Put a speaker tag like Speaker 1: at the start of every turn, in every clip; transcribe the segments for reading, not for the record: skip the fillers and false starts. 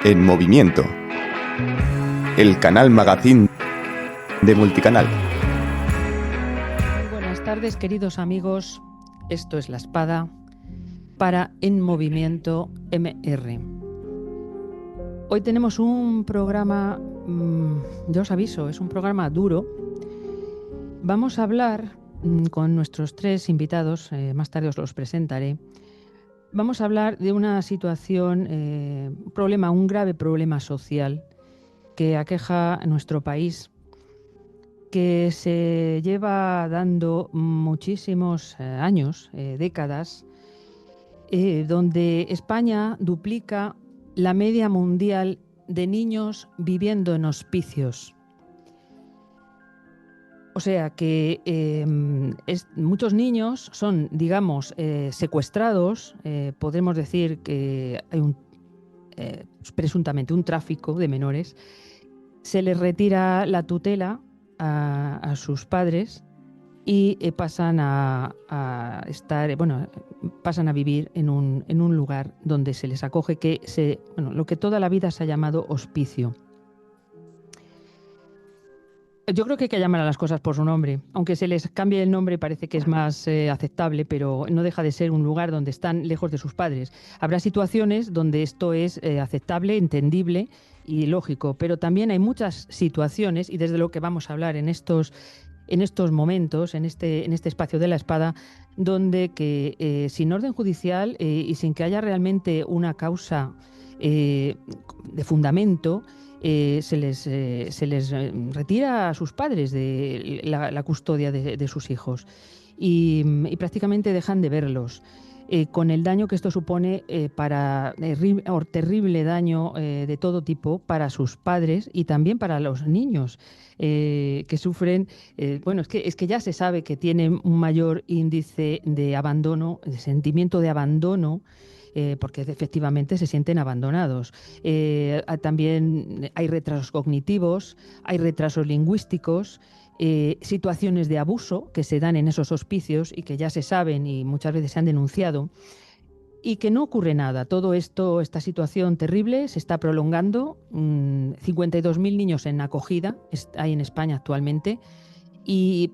Speaker 1: En Movimiento, el canal Magazine de Multicanal.
Speaker 2: Muy buenas tardes, queridos amigos. Esto es La Espada para En Movimiento MR. Hoy tenemos un programa, yo os aviso, es un programa duro. Vamos a hablar con nuestros tres invitados, más tarde os los presentaré. Vamos a hablar de una situación, un grave problema social que aqueja a nuestro país, que se lleva dando muchísimos años, décadas, donde España duplica la media mundial de niños viviendo en hospicios. O sea que muchos niños son, digamos, secuestrados. Podemos decir que hay presuntamente un tráfico de menores. Se les retira la tutela a sus padres y pasan a vivir en un lugar donde se les acoge, lo que toda la vida se ha llamado hospicio. Yo creo que hay que llamar a las cosas por su nombre. Aunque se les cambie el nombre, parece que es más aceptable, pero no deja de ser un lugar donde están lejos de sus padres. Habrá situaciones donde esto es aceptable, entendible y lógico, pero también hay muchas situaciones, y desde lo que vamos a hablar en estos momentos, en este espacio de La Espada, donde sin orden judicial y sin que haya realmente una causa de fundamento, se les retira a sus padres de la custodia de sus hijos y prácticamente dejan de verlos. Con el daño que esto supone terrible daño de todo tipo para sus padres y también para los niños que sufren. Es que ya se sabe que tienen un mayor índice de abandono, de sentimiento de abandono, porque efectivamente se sienten abandonados. También hay retrasos cognitivos, hay retrasos lingüísticos, situaciones de abuso que se dan en esos hospicios y que ya se saben y muchas veces se han denunciado, y que no ocurre nada. Todo esto, esta situación terrible se está prolongando. 52.000 niños en acogida hay en España actualmente, y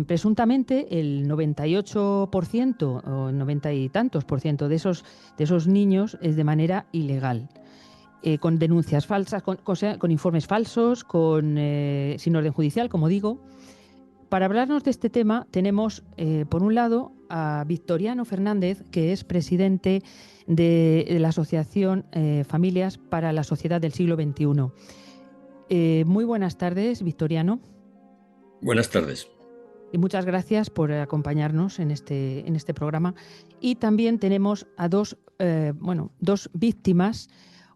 Speaker 2: presuntamente el 98% o 90 y tantos por ciento de esos niños es de manera ilegal. Con denuncias falsas, con informes falsos, sin orden judicial, como digo. Para hablarnos de este tema tenemos, por un lado, a Victoriano Fernández, que es presidente de la Asociación Familias para la Sociedad del Siglo XXI. Muy buenas tardes, Victoriano.
Speaker 3: Buenas tardes.
Speaker 2: Y muchas gracias por acompañarnos en este programa. Y también tenemos a dos víctimas.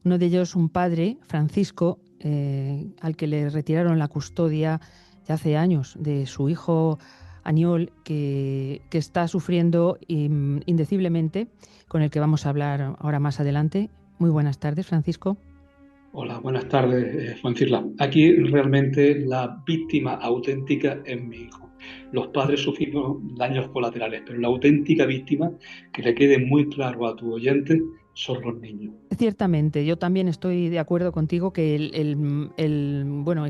Speaker 2: Uno de ellos, un padre, Francisco, al que le retiraron la custodia ya hace años de su hijo Aniol, que está sufriendo indeciblemente, con el que vamos a hablar ahora más adelante. Muy buenas tardes, Francisco.
Speaker 4: Hola, buenas tardes, Francisla. Aquí realmente la víctima auténtica es mi hijo. Los padres sufrimos daños colaterales, pero la auténtica víctima, que le quede muy claro a tu oyente, son los niños.
Speaker 2: Ciertamente, yo también estoy de acuerdo contigo que es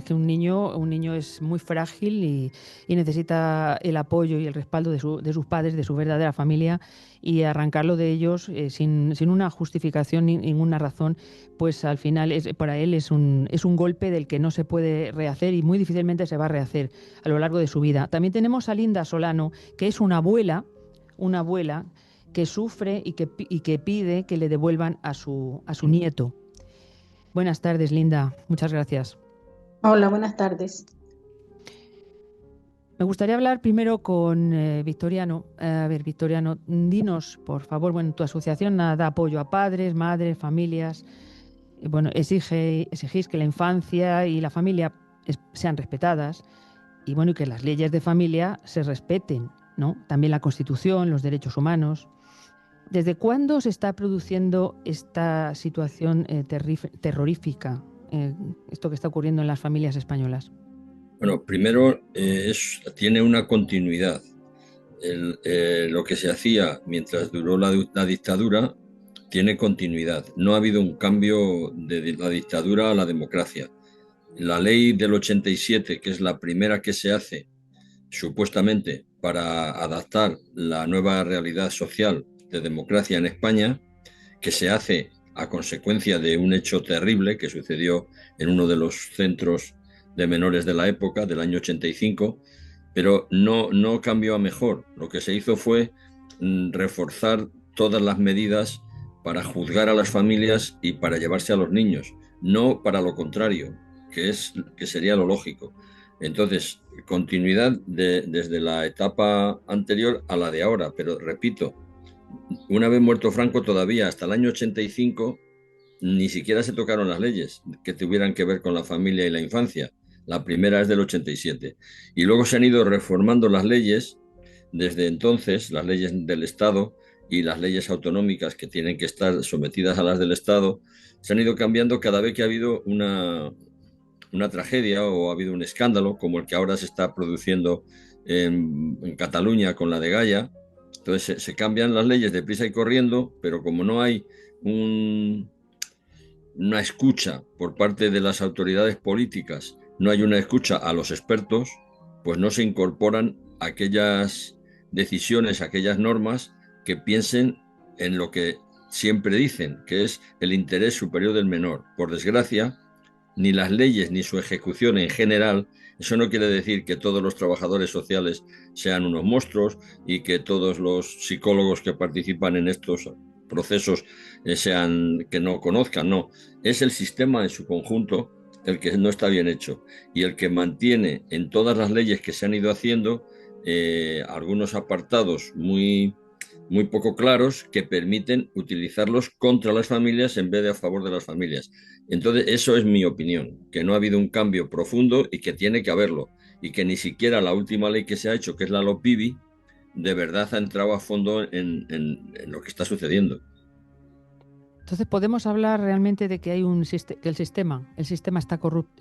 Speaker 2: que un niño es muy frágil y necesita el apoyo y el respaldo de sus padres, de su verdadera familia, y arrancarlo de ellos sin una justificación ni ninguna razón, pues al final para él es un golpe del que no se puede rehacer y muy difícilmente se va a rehacer a lo largo de su vida. También tenemos a Linda Solano, que es una abuela que sufre y que pide que le devuelvan a su nieto. Buenas tardes, Linda. Muchas gracias.
Speaker 5: Hola, buenas tardes.
Speaker 2: Me gustaría hablar primero con Victoriano. A ver, Victoriano, dinos, por favor, tu asociación da apoyo a padres, madres, familias. Exigís que la infancia y la familia sean respetadas y que las leyes de familia se respeten, ¿no? También la Constitución, los derechos humanos. ¿Desde cuándo se está produciendo esta situación terrorífica, esto que está ocurriendo en las familias españolas?
Speaker 3: Bueno, primero tiene una continuidad. Lo que se hacía mientras duró la dictadura tiene continuidad. No ha habido un cambio de la dictadura a la democracia. La ley del 87, que es la primera que se hace supuestamente para adaptar la nueva realidad social de democracia en España, que se hace a consecuencia de un hecho terrible que sucedió en uno de los centros de menores de la época, del año 85, pero no cambió a mejor. Lo que se hizo fue reforzar todas las medidas para juzgar a las familias y para llevarse a los niños, no para lo contrario, que sería lo lógico. Entonces, continuidad desde la etapa anterior a la de ahora, pero repito, una vez muerto Franco todavía hasta el año 85 ni siquiera se tocaron las leyes que tuvieran que ver con la familia y la infancia. La primera es del 87. Y luego se han ido reformando las leyes desde entonces, las leyes del Estado y las leyes autonómicas que tienen que estar sometidas a las del Estado, se han ido cambiando cada vez que ha habido una tragedia o ha habido un escándalo, como el que ahora se está produciendo en Cataluña con la de Gaia. Entonces se cambian las leyes deprisa y corriendo, pero como no hay una escucha por parte de las autoridades políticas, no hay una escucha a los expertos, pues no se incorporan aquellas decisiones, aquellas normas que piensen en lo que siempre dicen, que es el interés superior del menor. Por desgracia, ni las leyes ni su ejecución en general, eso no quiere decir que todos los trabajadores sociales sean unos monstruos y que todos los psicólogos que participan en estos procesos sean que no conozcan, no. Es el sistema en su conjunto el que no está bien hecho y el que mantiene en todas las leyes que se han ido haciendo algunos apartados muy poco claros que permiten utilizarlos contra las familias en vez de a favor de las familias. Entonces, eso es mi opinión, que no ha habido un cambio profundo y que tiene que haberlo, y que ni siquiera la última ley que se ha hecho, que es la LOPIBI, de verdad ha entrado a fondo en lo que está sucediendo.
Speaker 2: Entonces, ¿podemos hablar realmente de que hay que el sistema está corrupto?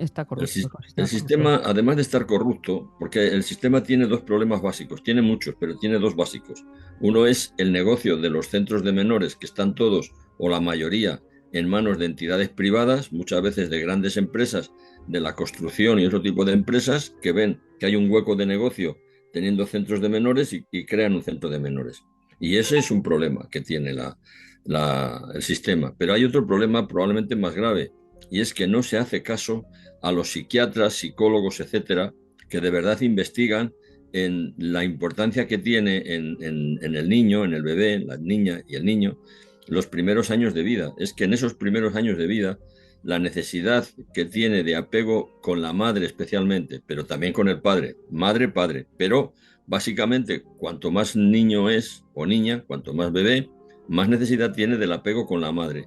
Speaker 3: El sistema, además de estar corrupto, porque el sistema tiene dos problemas básicos, tiene muchos, pero tiene dos básicos. Uno es el negocio de los centros de menores, que están todos, o la mayoría, en manos de entidades privadas, muchas veces de grandes empresas de la construcción y otro tipo de empresas, que ven que hay un hueco de negocio teniendo centros de menores y crean un centro de menores. Y ese es un problema que tiene el sistema. Pero hay otro problema probablemente más grave, y es que no se hace caso a los psiquiatras, psicólogos, etcétera, que de verdad investigan en la importancia que tiene en el niño, en el bebé, la niña y el niño, los primeros años de vida. Es que en esos primeros años de vida, la necesidad que tiene de apego con la madre especialmente, pero también con el padre, madre-padre, pero básicamente cuanto más niño es o niña, cuanto más bebé, más necesidad tiene del apego con la madre.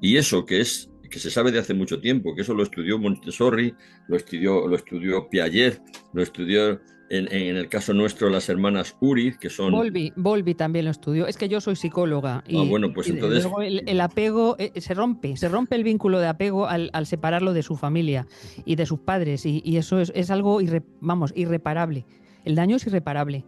Speaker 3: Y eso que se sabe de hace mucho tiempo, que eso lo estudió Montessori, lo estudió Piaget, lo estudió en el caso nuestro las hermanas Uri, que son...
Speaker 2: Bowlby también lo estudió. Es que yo soy psicóloga y,
Speaker 3: bueno, pues entonces...
Speaker 2: luego el apego se rompe el vínculo de apego al separarlo de su familia y de sus padres, y eso es algo irreparable. El daño es irreparable.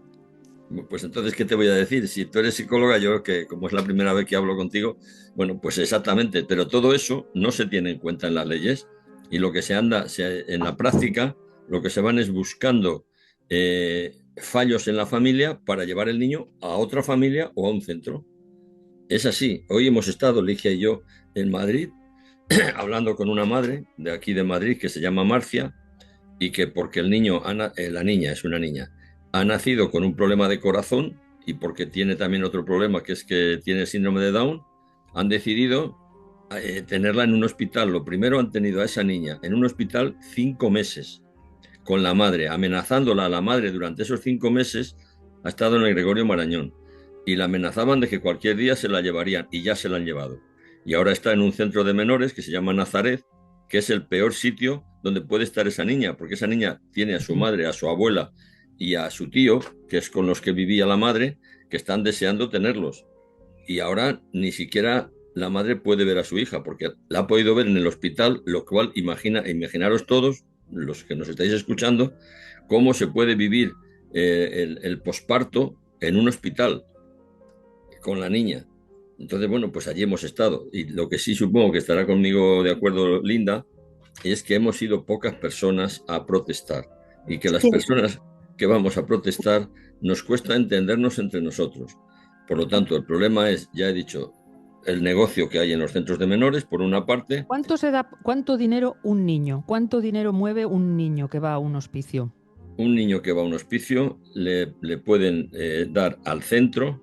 Speaker 3: Pues entonces, ¿qué te voy a decir? Si tú eres psicóloga, yo que como es la primera vez que hablo contigo, bueno, pues exactamente, pero todo eso no se tiene en cuenta en las leyes y lo que en la práctica, lo que se van es buscando fallos en la familia para llevar el niño a otra familia o a un centro. Es así. Hoy hemos estado, Ligia y yo, en Madrid, hablando con una madre de aquí de Madrid que se llama Marcia y que porque la niña es una niña, ha nacido con un problema de corazón y porque tiene también otro problema, que es que tiene síndrome de Down, han decidido tenerla en un hospital. Lo primero, han tenido a esa niña en un hospital 5 meses con la madre, amenazándola a la madre durante esos 5 meses. Ha estado en el Gregorio Marañón y la amenazaban de que cualquier día se la llevarían, y ya se la han llevado. Y ahora está en un centro de menores que se llama Nazaret, que es el peor sitio donde puede estar esa niña, porque esa niña tiene a su madre, a su abuela y a su tío, que es con los que vivía la madre, que están deseando tenerlos. Y ahora ni siquiera la madre puede ver a su hija, porque la ha podido ver en el hospital, lo cual imaginaros todos, los que nos estáis escuchando, cómo se puede vivir el posparto en un hospital con la niña. Entonces, bueno, pues allí hemos estado. Y lo que sí supongo que estará conmigo de acuerdo Linda es que hemos ido pocas personas a protestar y que las
Speaker 5: Sí,
Speaker 3: personas que vamos a protestar nos cuesta entendernos entre nosotros. Por lo tanto, el problema es, ya he dicho, el negocio que hay en los centros de menores, por una parte.
Speaker 2: ¿Cuánto dinero un niño? ¿Cuánto dinero mueve un niño que va a un hospicio?
Speaker 3: Un niño que va a un hospicio le pueden dar al centro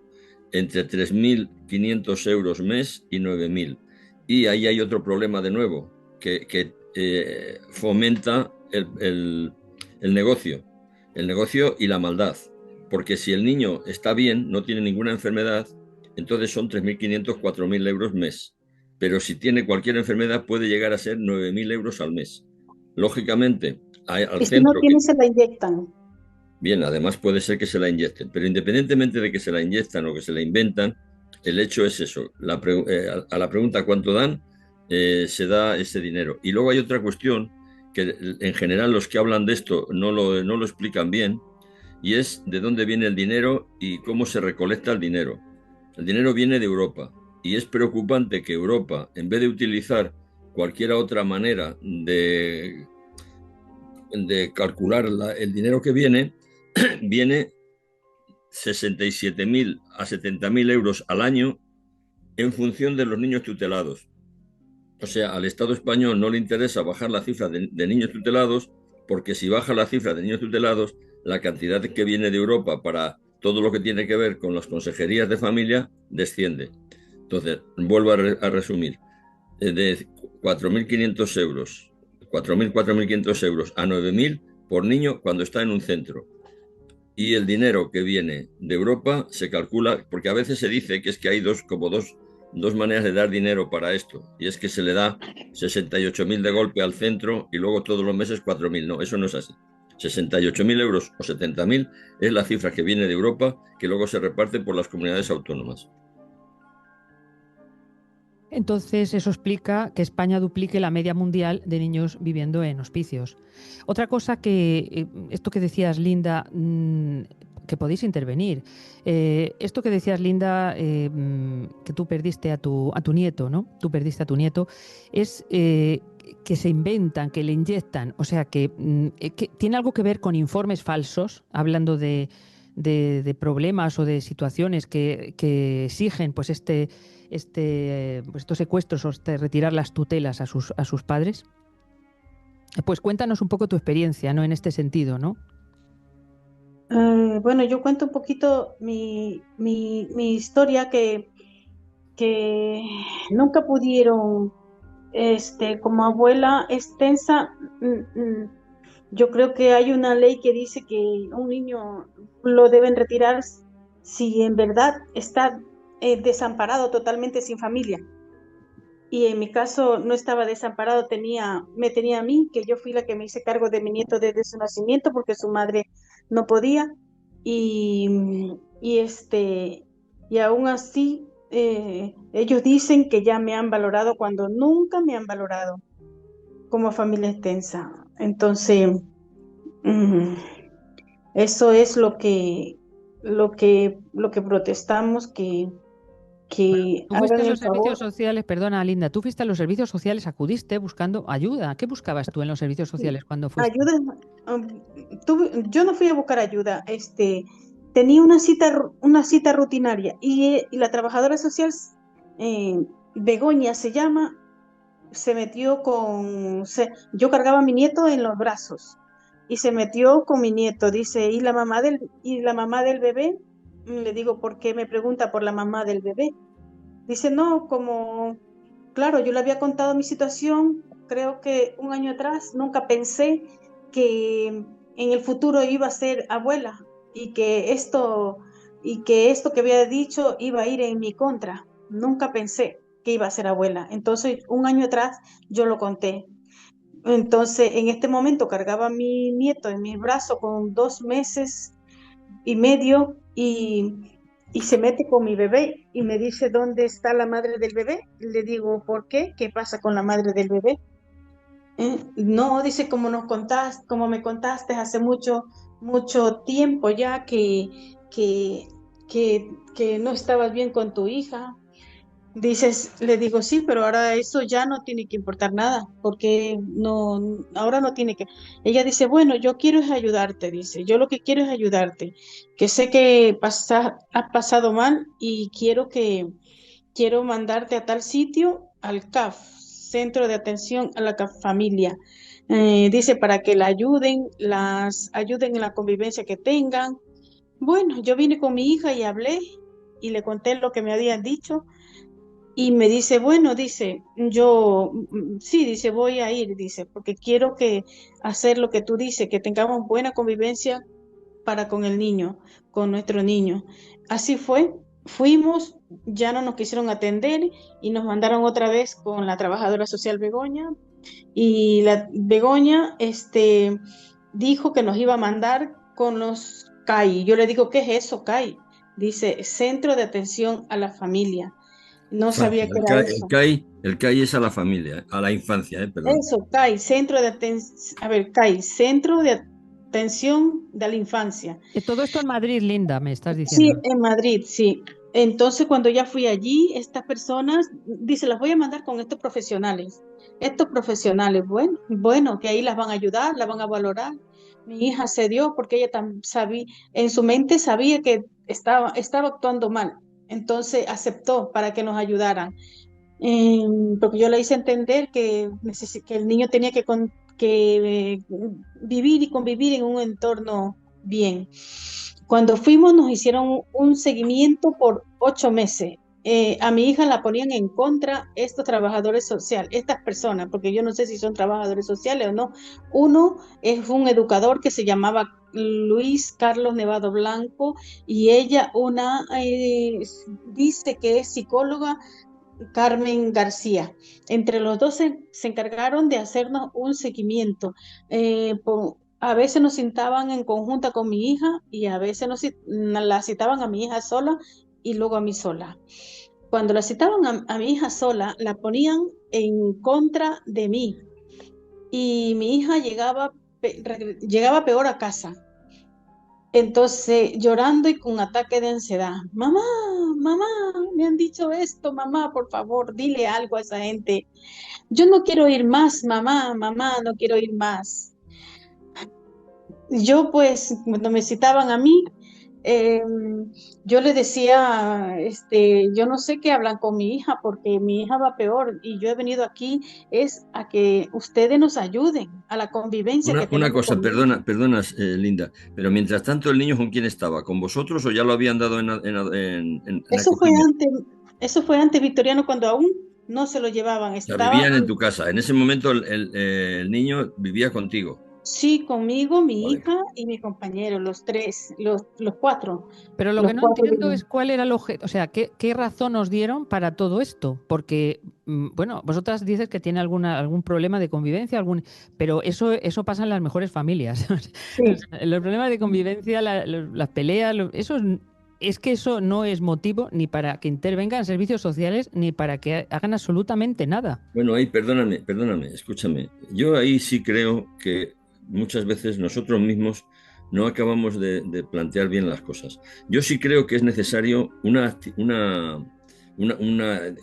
Speaker 3: entre 3.500 euros mes y 9.000. Y ahí hay otro problema de nuevo, que fomenta el negocio y la maldad. Porque si el niño está bien, no tiene ninguna enfermedad, entonces son 3.500, 4.000 euros mes. Pero si tiene cualquier enfermedad, puede llegar a ser 9.000 euros al mes. Lógicamente, al
Speaker 5: y si no
Speaker 3: centro que...
Speaker 5: tiene, se la inyectan.
Speaker 3: Bien, además puede ser que se la inyecten, pero independientemente de que se la inyectan o que se la inventan, el hecho es eso. A la pregunta cuánto dan, se da ese dinero. Y luego hay otra cuestión que en general los que hablan de esto no lo explican bien, y es de dónde viene el dinero y cómo se recolecta el dinero. El dinero viene de Europa y es preocupante que Europa, en vez de utilizar cualquier otra manera de calcular el dinero que viene 67.000 a 70.000 euros al año en función de los niños tutelados. O sea, al Estado español no le interesa bajar la cifra de niños tutelados, porque si baja la cifra de niños tutelados, la cantidad que viene de Europa para todo lo que tiene que ver con las consejerías de familia desciende. Entonces, vuelvo a resumir, de 4.500 euros, 4.500 euros a 9.000 por niño cuando está en un centro. Y el dinero que viene de Europa se calcula, porque a veces se dice que es que hay dos maneras de dar dinero para esto, y es que se le da 68.000 de golpe al centro y luego todos los meses 4.000. No, eso no es así. 68.000 euros o 70.000 es la cifra que viene de Europa, que luego se reparte por las comunidades autónomas.
Speaker 2: Entonces, eso explica que España duplique la media mundial de niños viviendo en hospicios. Otra cosa esto que decías, Linda, que podéis intervenir. Esto que decías, Linda, que tú perdiste a tu nieto, ¿no? Tú perdiste a tu nieto, es que se inventan, que le inyectan, o sea, que tiene algo que ver con informes falsos, hablando de problemas o de situaciones que exigen pues pues estos secuestros o retirar las tutelas a sus padres. Pues cuéntanos un poco tu experiencia, ¿no? En este sentido, ¿no?
Speaker 5: Bueno, yo cuento un poquito mi historia que nunca pudieron, como abuela extensa, yo creo que hay una ley que dice que un niño lo deben retirar si en verdad está desamparado, totalmente sin familia. Y en mi caso no estaba desamparado, me tenía a mí, que yo fui la que me hice cargo de mi nieto desde su nacimiento porque su madre no podía. Y, y aún así, ellos dicen que ya me han valorado cuando nunca me han valorado como familia extensa. Entonces, mm, eso es lo que protestamos, que
Speaker 2: Tú fuiste
Speaker 5: hagan
Speaker 2: a
Speaker 5: el
Speaker 2: los servicios
Speaker 5: favor.
Speaker 2: sociales, perdona, Linda, tú fuiste a los servicios sociales, acudiste buscando ayuda. ¿Qué buscabas tú en los servicios sociales cuando fuiste?
Speaker 5: Ayuda, um, yo no fui a buscar ayuda, tenía una cita rutinaria y la trabajadora social, eh, Begoña se llama, se metió yo cargaba a mi nieto en los brazos y se metió con mi nieto, dice, ¿y la mamá del bebé? Le digo, ¿por qué me pregunta por la mamá del bebé? Dice, no, claro, yo le había contado mi situación, creo que un año atrás, nunca pensé que en el futuro iba a ser abuela y que esto que había dicho iba a ir en mi contra. Nunca pensé que iba a ser abuela. Entonces, un año atrás yo lo conté. Entonces, en este momento cargaba a mi nieto en mis brazos con 2 meses y medio y se mete con mi bebé y me dice, ¿dónde está la madre del bebé? Le digo, ¿por qué? ¿Qué pasa con la madre del bebé? No, dice, como me contaste hace mucho, mucho tiempo ya que no estabas bien con tu hija Dices, le digo, sí, pero ahora eso ya no tiene que importar nada, porque ahora no tiene que. Ella dice, bueno, yo quiero es ayudarte, dice, yo lo que quiero es ayudarte, que sé que has pasado mal y quiero mandarte a tal sitio, al CAF, Centro de Atención a la Familia. Dice, para que las ayuden en la convivencia que tengan. Bueno, yo vine con mi hija y hablé y le conté lo que me habían dicho. Y me dice, bueno, dice, sí, dice, voy a ir, dice, porque quiero hacer lo que tú dices, que tengamos buena convivencia para con el niño, con nuestro niño. Así fue, fuimos, ya no nos quisieron atender y nos mandaron otra vez con la trabajadora social Begoña, y la Begoña, dijo que nos iba a mandar con los CAI. Yo le digo, ¿qué es eso, CAI? Dice, Centro de Atención a la Familia. No sabía
Speaker 3: Infancia.
Speaker 5: que era eso.
Speaker 3: El CAI es a la familia, a la infancia, perdón.
Speaker 5: Eso, CAI, Centro de Atención, a ver, CAI, Centro de Atención de la Infancia.
Speaker 2: Todo esto en Madrid, Linda, me estás
Speaker 5: Sí,
Speaker 2: diciendo.
Speaker 5: en Madrid, sí. Entonces, cuando ya fui allí, estas personas, dice, las voy a mandar con estos profesionales. Estos profesionales, bueno, que ahí las van a ayudar, las van a valorar. Mi hija se dio porque ella sabía, en su mente sabía que estaba actuando mal. Entonces aceptó para que nos ayudaran. Porque yo le hice entender que el niño tenía que vivir y convivir en un entorno bien. Cuando fuimos nos hicieron un seguimiento por 8 meses. A mi hija la ponían en contra estos trabajadores sociales, estas personas, porque yo no sé si son trabajadores sociales o no. Uno es un educador que se llamaba Luis Carlos Nevado Blanco, y ella dice que es psicóloga, Carmen García. Entre los dos se encargaron de hacernos un seguimiento. A veces nos citaban en conjunta con mi hija y a veces la citaban a mi hija sola y luego a mí sola. Cuando la citaban a mi hija sola, la ponían en contra de mí y mi hija llegaba peor a casa. Entonces, llorando y con ataque de ansiedad. Mamá, mamá, me han dicho esto, mamá, por favor, dile algo a esa gente. Yo no quiero ir más, mamá, mamá, no quiero ir más. Yo, pues, cuando me citaban a mí, eh, yo le decía, yo no sé qué hablan con mi hija, porque mi hija va peor y yo he venido aquí es a que ustedes nos ayuden a la convivencia que
Speaker 3: Una
Speaker 5: tenemos
Speaker 3: cosa,
Speaker 5: con mi hija.
Speaker 3: perdonas, Linda, pero mientras tanto el niño ¿con quién estaba? ¿Con vosotros o ya lo habían dado en
Speaker 5: Eso fue
Speaker 3: acogimiento?
Speaker 5: antes, eso fue antes, Victoriano, cuando aún no se lo llevaban.
Speaker 3: O sea,
Speaker 5: Estaba,
Speaker 3: vivían en tu casa. En ese momento el niño vivía contigo.
Speaker 5: sí, conmigo, mi
Speaker 3: Vale.
Speaker 5: hija y mi compañero, los tres, los cuatro.
Speaker 2: Pero lo
Speaker 5: Los
Speaker 2: que no
Speaker 5: cuatro
Speaker 2: entiendo
Speaker 5: vivían.
Speaker 2: es cuál era el objeto, o sea, qué razón os dieron para todo esto. Porque, bueno, vosotras dices que tiene algún problema de convivencia, pero eso pasa en las mejores familias. O
Speaker 5: Sí,
Speaker 2: sea, los problemas de convivencia, las peleas, es que eso no es motivo ni para que intervengan servicios sociales ni para que hagan absolutamente nada.
Speaker 3: Bueno, ahí perdóname, escúchame. Yo ahí sí creo que muchas veces nosotros mismos no acabamos de plantear bien las cosas. Yo sí creo que es necesario una- una-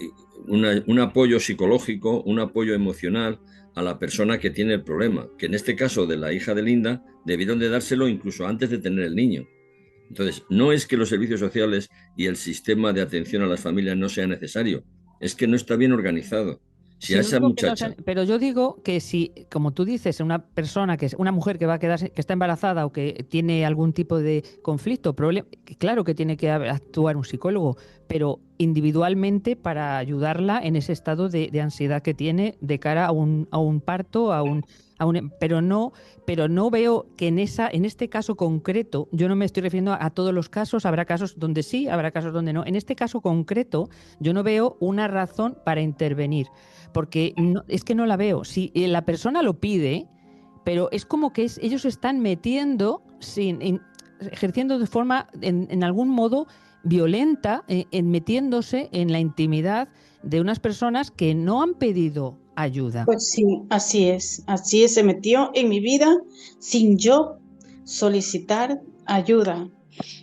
Speaker 3: un apoyo psicológico, un apoyo emocional a la persona que tiene el problema, que en este caso de la hija de Linda debieron de dárselo incluso antes de tener el niño. Entonces, no es que los servicios sociales y el sistema de atención a las familias no sea necesario, es que no está bien organizado. Si a
Speaker 2: Si no
Speaker 3: esa
Speaker 2: digo que no sean,
Speaker 3: muchacha,
Speaker 2: pero yo digo que si, como tú dices, una persona una mujer que va a quedarse, que está embarazada o que tiene algún tipo de conflicto, problema, claro que tiene que actuar un psicólogo, pero individualmente para ayudarla en ese estado de ansiedad que tiene de cara a un parto, pero no veo que en este caso concreto, yo no me estoy refiriendo a todos los casos, habrá casos donde sí, habrá casos donde no. En este caso concreto, yo no veo una razón para intervenir porque es que no la veo. Si la persona lo pide, pero es como que ellos se están metiendo, ejerciendo de forma, en algún modo, violenta, metiéndose en la intimidad de unas personas que no han pedido ayuda.
Speaker 5: pues sí, así es, se metió en mi vida sin yo solicitar ayuda,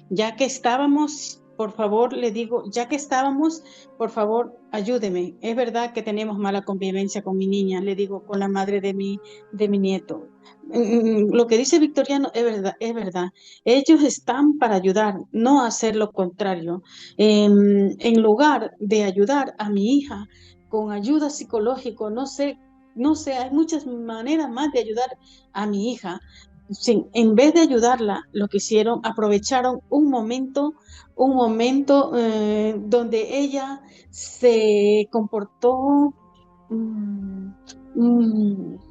Speaker 5: ya que estábamos por favor, le digo, ya que estábamos, por favor, ayúdeme. Es verdad que tenemos mala convivencia con mi niña, le digo, con la madre de mi nieto. Lo que dice Victoriano es verdad, es verdad. Ellos están para ayudar, no hacer lo contrario. En lugar de ayudar a mi hija con ayuda psicológica, no sé, hay muchas maneras más de ayudar a mi hija. Sí, en vez de ayudarla, lo que hicieron, aprovecharon un momento donde ella se comportó mm,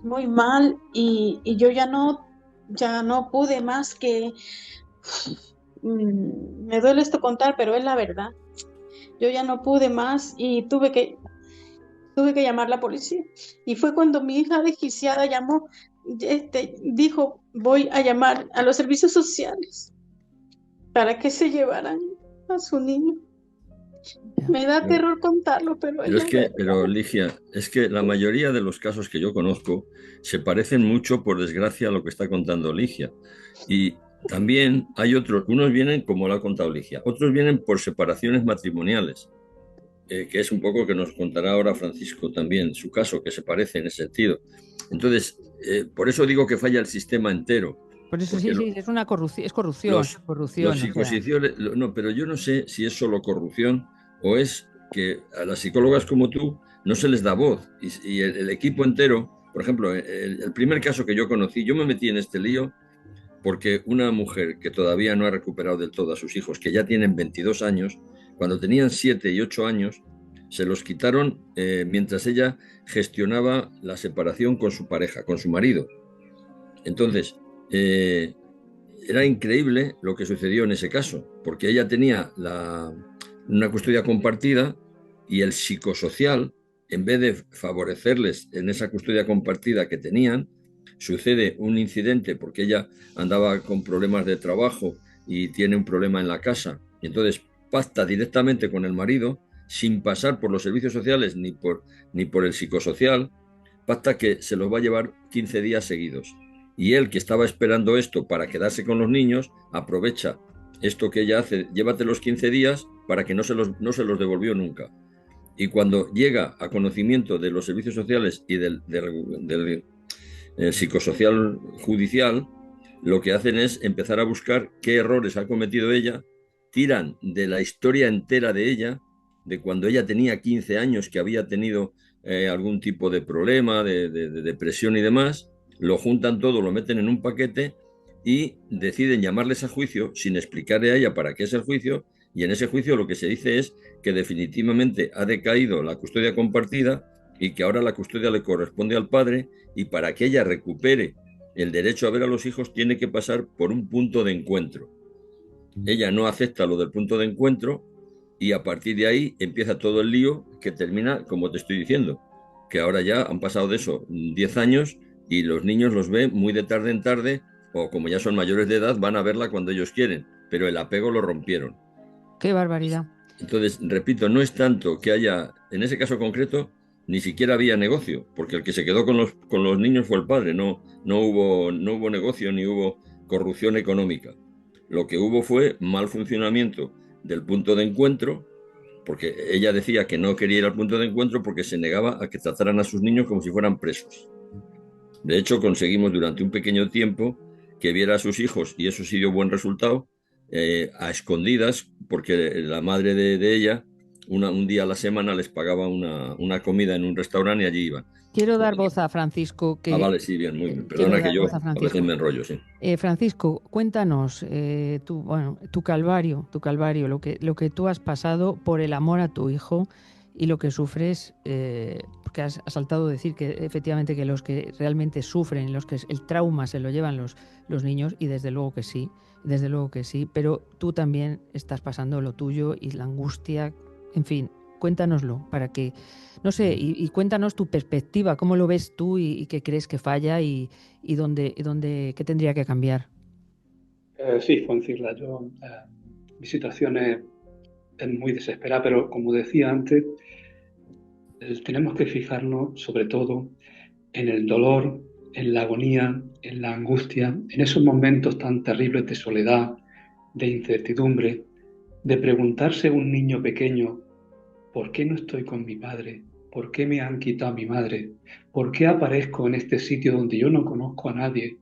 Speaker 5: muy mal y yo ya no pude más que, me duele esto contar, pero es la verdad. Yo ya no pude más y tuve que llamar a la policía. Y fue cuando mi hija desquiciada llamó, dijo, voy a llamar a los servicios sociales para que se llevaran a su niño. Me da
Speaker 3: Pero,
Speaker 5: terror contarlo, pero es la
Speaker 3: pero
Speaker 5: verdad.
Speaker 3: Ligia, es que la mayoría de los casos que yo conozco se parecen mucho, por desgracia, a lo que está contando Ligia. Y también hay otros, unos vienen como lo ha contado Ligia, otros vienen por separaciones matrimoniales, que es un poco que nos contará ahora Francisco también, su caso, que se parece en ese sentido. Entonces, por eso digo que falla el sistema entero,
Speaker 2: Por eso
Speaker 3: porque
Speaker 2: sí, sí, es una corrupción, es corrupción,
Speaker 3: los, los
Speaker 2: corrupción, o sea.
Speaker 3: psicosociales, no, pero yo no sé si es solo corrupción o es que a las psicólogas como tú no se les da voz y el equipo entero, por ejemplo, el primer caso que yo conocí, yo me metí en este lío porque una mujer que todavía no ha recuperado del todo a sus hijos, que ya tienen 22 años, cuando tenían 7 y 8 años, se los quitaron mientras ella gestionaba la separación con su pareja, con su marido. Entonces, eh, era increíble lo que sucedió en ese caso, porque ella tenía una custodia compartida y el psicosocial, en vez de favorecerles en esa custodia compartida que tenían, sucede un incidente porque ella andaba con problemas de trabajo y tiene un problema en la casa, y entonces pacta directamente con el marido sin pasar por los servicios sociales ni por el psicosocial, pacta que se los va a llevar 15 días seguidos. Y él, que estaba esperando esto para quedarse con los niños, aprovecha esto que ella hace, llévate los 15 días para que no no se los devolvió nunca. Y cuando llega a conocimiento de los servicios sociales y del psicosocial judicial, lo que hacen es empezar a buscar qué errores ha cometido ella, tiran de la historia entera de ella, de cuando ella tenía 15 años, que había tenido algún tipo de problema, de depresión y demás, lo juntan todo, lo meten en un paquete y deciden llamarles a juicio sin explicarle a ella para qué es el juicio, y en ese juicio lo que se dice es que definitivamente ha decaído la custodia compartida y que ahora la custodia le corresponde al padre, y para que ella recupere el derecho a ver a los hijos tiene que pasar por un punto de encuentro. Ella no acepta lo del punto de encuentro y a partir de ahí empieza todo el lío que termina, como te estoy diciendo, que ahora ya han pasado de eso 10 años y los niños los ven muy de tarde en tarde, o como ya son mayores de edad van a verla cuando ellos quieren, pero el apego lo rompieron.
Speaker 2: Qué barbaridad.
Speaker 3: Entonces, repito, no es tanto que haya, en ese caso concreto, ni siquiera había negocio, porque el que se quedó con los niños fue el padre, no hubo negocio ni hubo corrupción económica. Lo que hubo fue mal funcionamiento del punto de encuentro, porque ella decía que no quería ir al punto de encuentro porque se negaba a que trataran a sus niños como si fueran presos. De hecho, conseguimos durante un pequeño tiempo que viera a sus hijos, y eso sí dio buen resultado, a escondidas, porque la madre de ella un día a la semana les pagaba una comida en un restaurante y allí iban.
Speaker 2: Quiero dar voz a Francisco,
Speaker 3: Ah, vale, sí, bien, muy bien.
Speaker 2: quiero
Speaker 3: Perdona que
Speaker 2: dar
Speaker 3: yo
Speaker 2: voz a
Speaker 3: a veces
Speaker 2: Francisco.
Speaker 3: me enrollo, sí.
Speaker 2: Francisco, cuéntanos tu calvario, lo que tú has pasado por el amor a tu hijo y lo que sufres, porque has saltado decir que efectivamente que los que realmente sufren, los que el trauma se lo llevan los niños, y desde luego que sí, pero tú también estás pasando lo tuyo y la angustia, en fin, cuéntanoslo para que, no sé, y cuéntanos tu perspectiva, cómo lo ves tú y qué crees que falla y qué tendría que cambiar.
Speaker 4: Sí, Juan Cirla, mi situación es muy desesperada, pero como decía antes, tenemos que fijarnos sobre todo en el dolor, en la agonía, en la angustia, en esos momentos tan terribles de soledad, de incertidumbre, de preguntarse un niño pequeño, ¿por qué no estoy con mi padre? ¿Por qué me han quitado a mi madre? ¿Por qué aparezco en este sitio donde yo no conozco a nadie?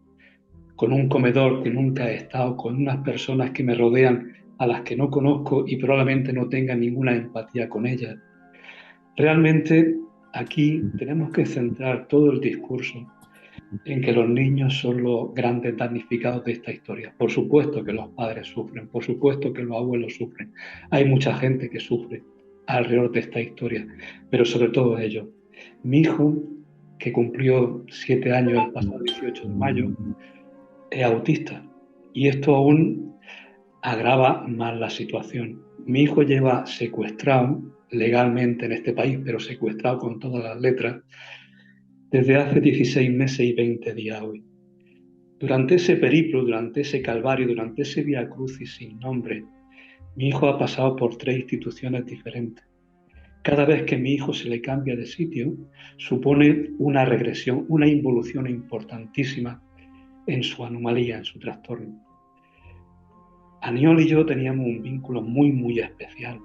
Speaker 4: Con un comedor que nunca he estado, con unas personas que me rodean a las que no conozco y probablemente no tenga ninguna empatía con ellas. Realmente aquí tenemos que centrar todo el discurso en que los niños son los grandes damnificados de esta historia. Por supuesto que los padres sufren, por supuesto que los abuelos sufren. Hay mucha gente que sufre alrededor de esta historia, pero sobre todo ellos. Mi hijo, que cumplió 7 años el pasado 18 de mayo, es autista y esto aún agrava más la situación. Mi hijo lleva secuestrado legalmente en este país, pero secuestrado con todas las letras, desde hace 16 meses y 20 días hoy. Durante ese periplo, durante ese calvario, durante ese vía crucis sin nombre, mi hijo ha pasado por 3 instituciones diferentes. Cada vez que mi hijo se le cambia de sitio, supone una regresión, una involución importantísima en su anomalía, en su trastorno. Aniol y yo teníamos un vínculo muy especial.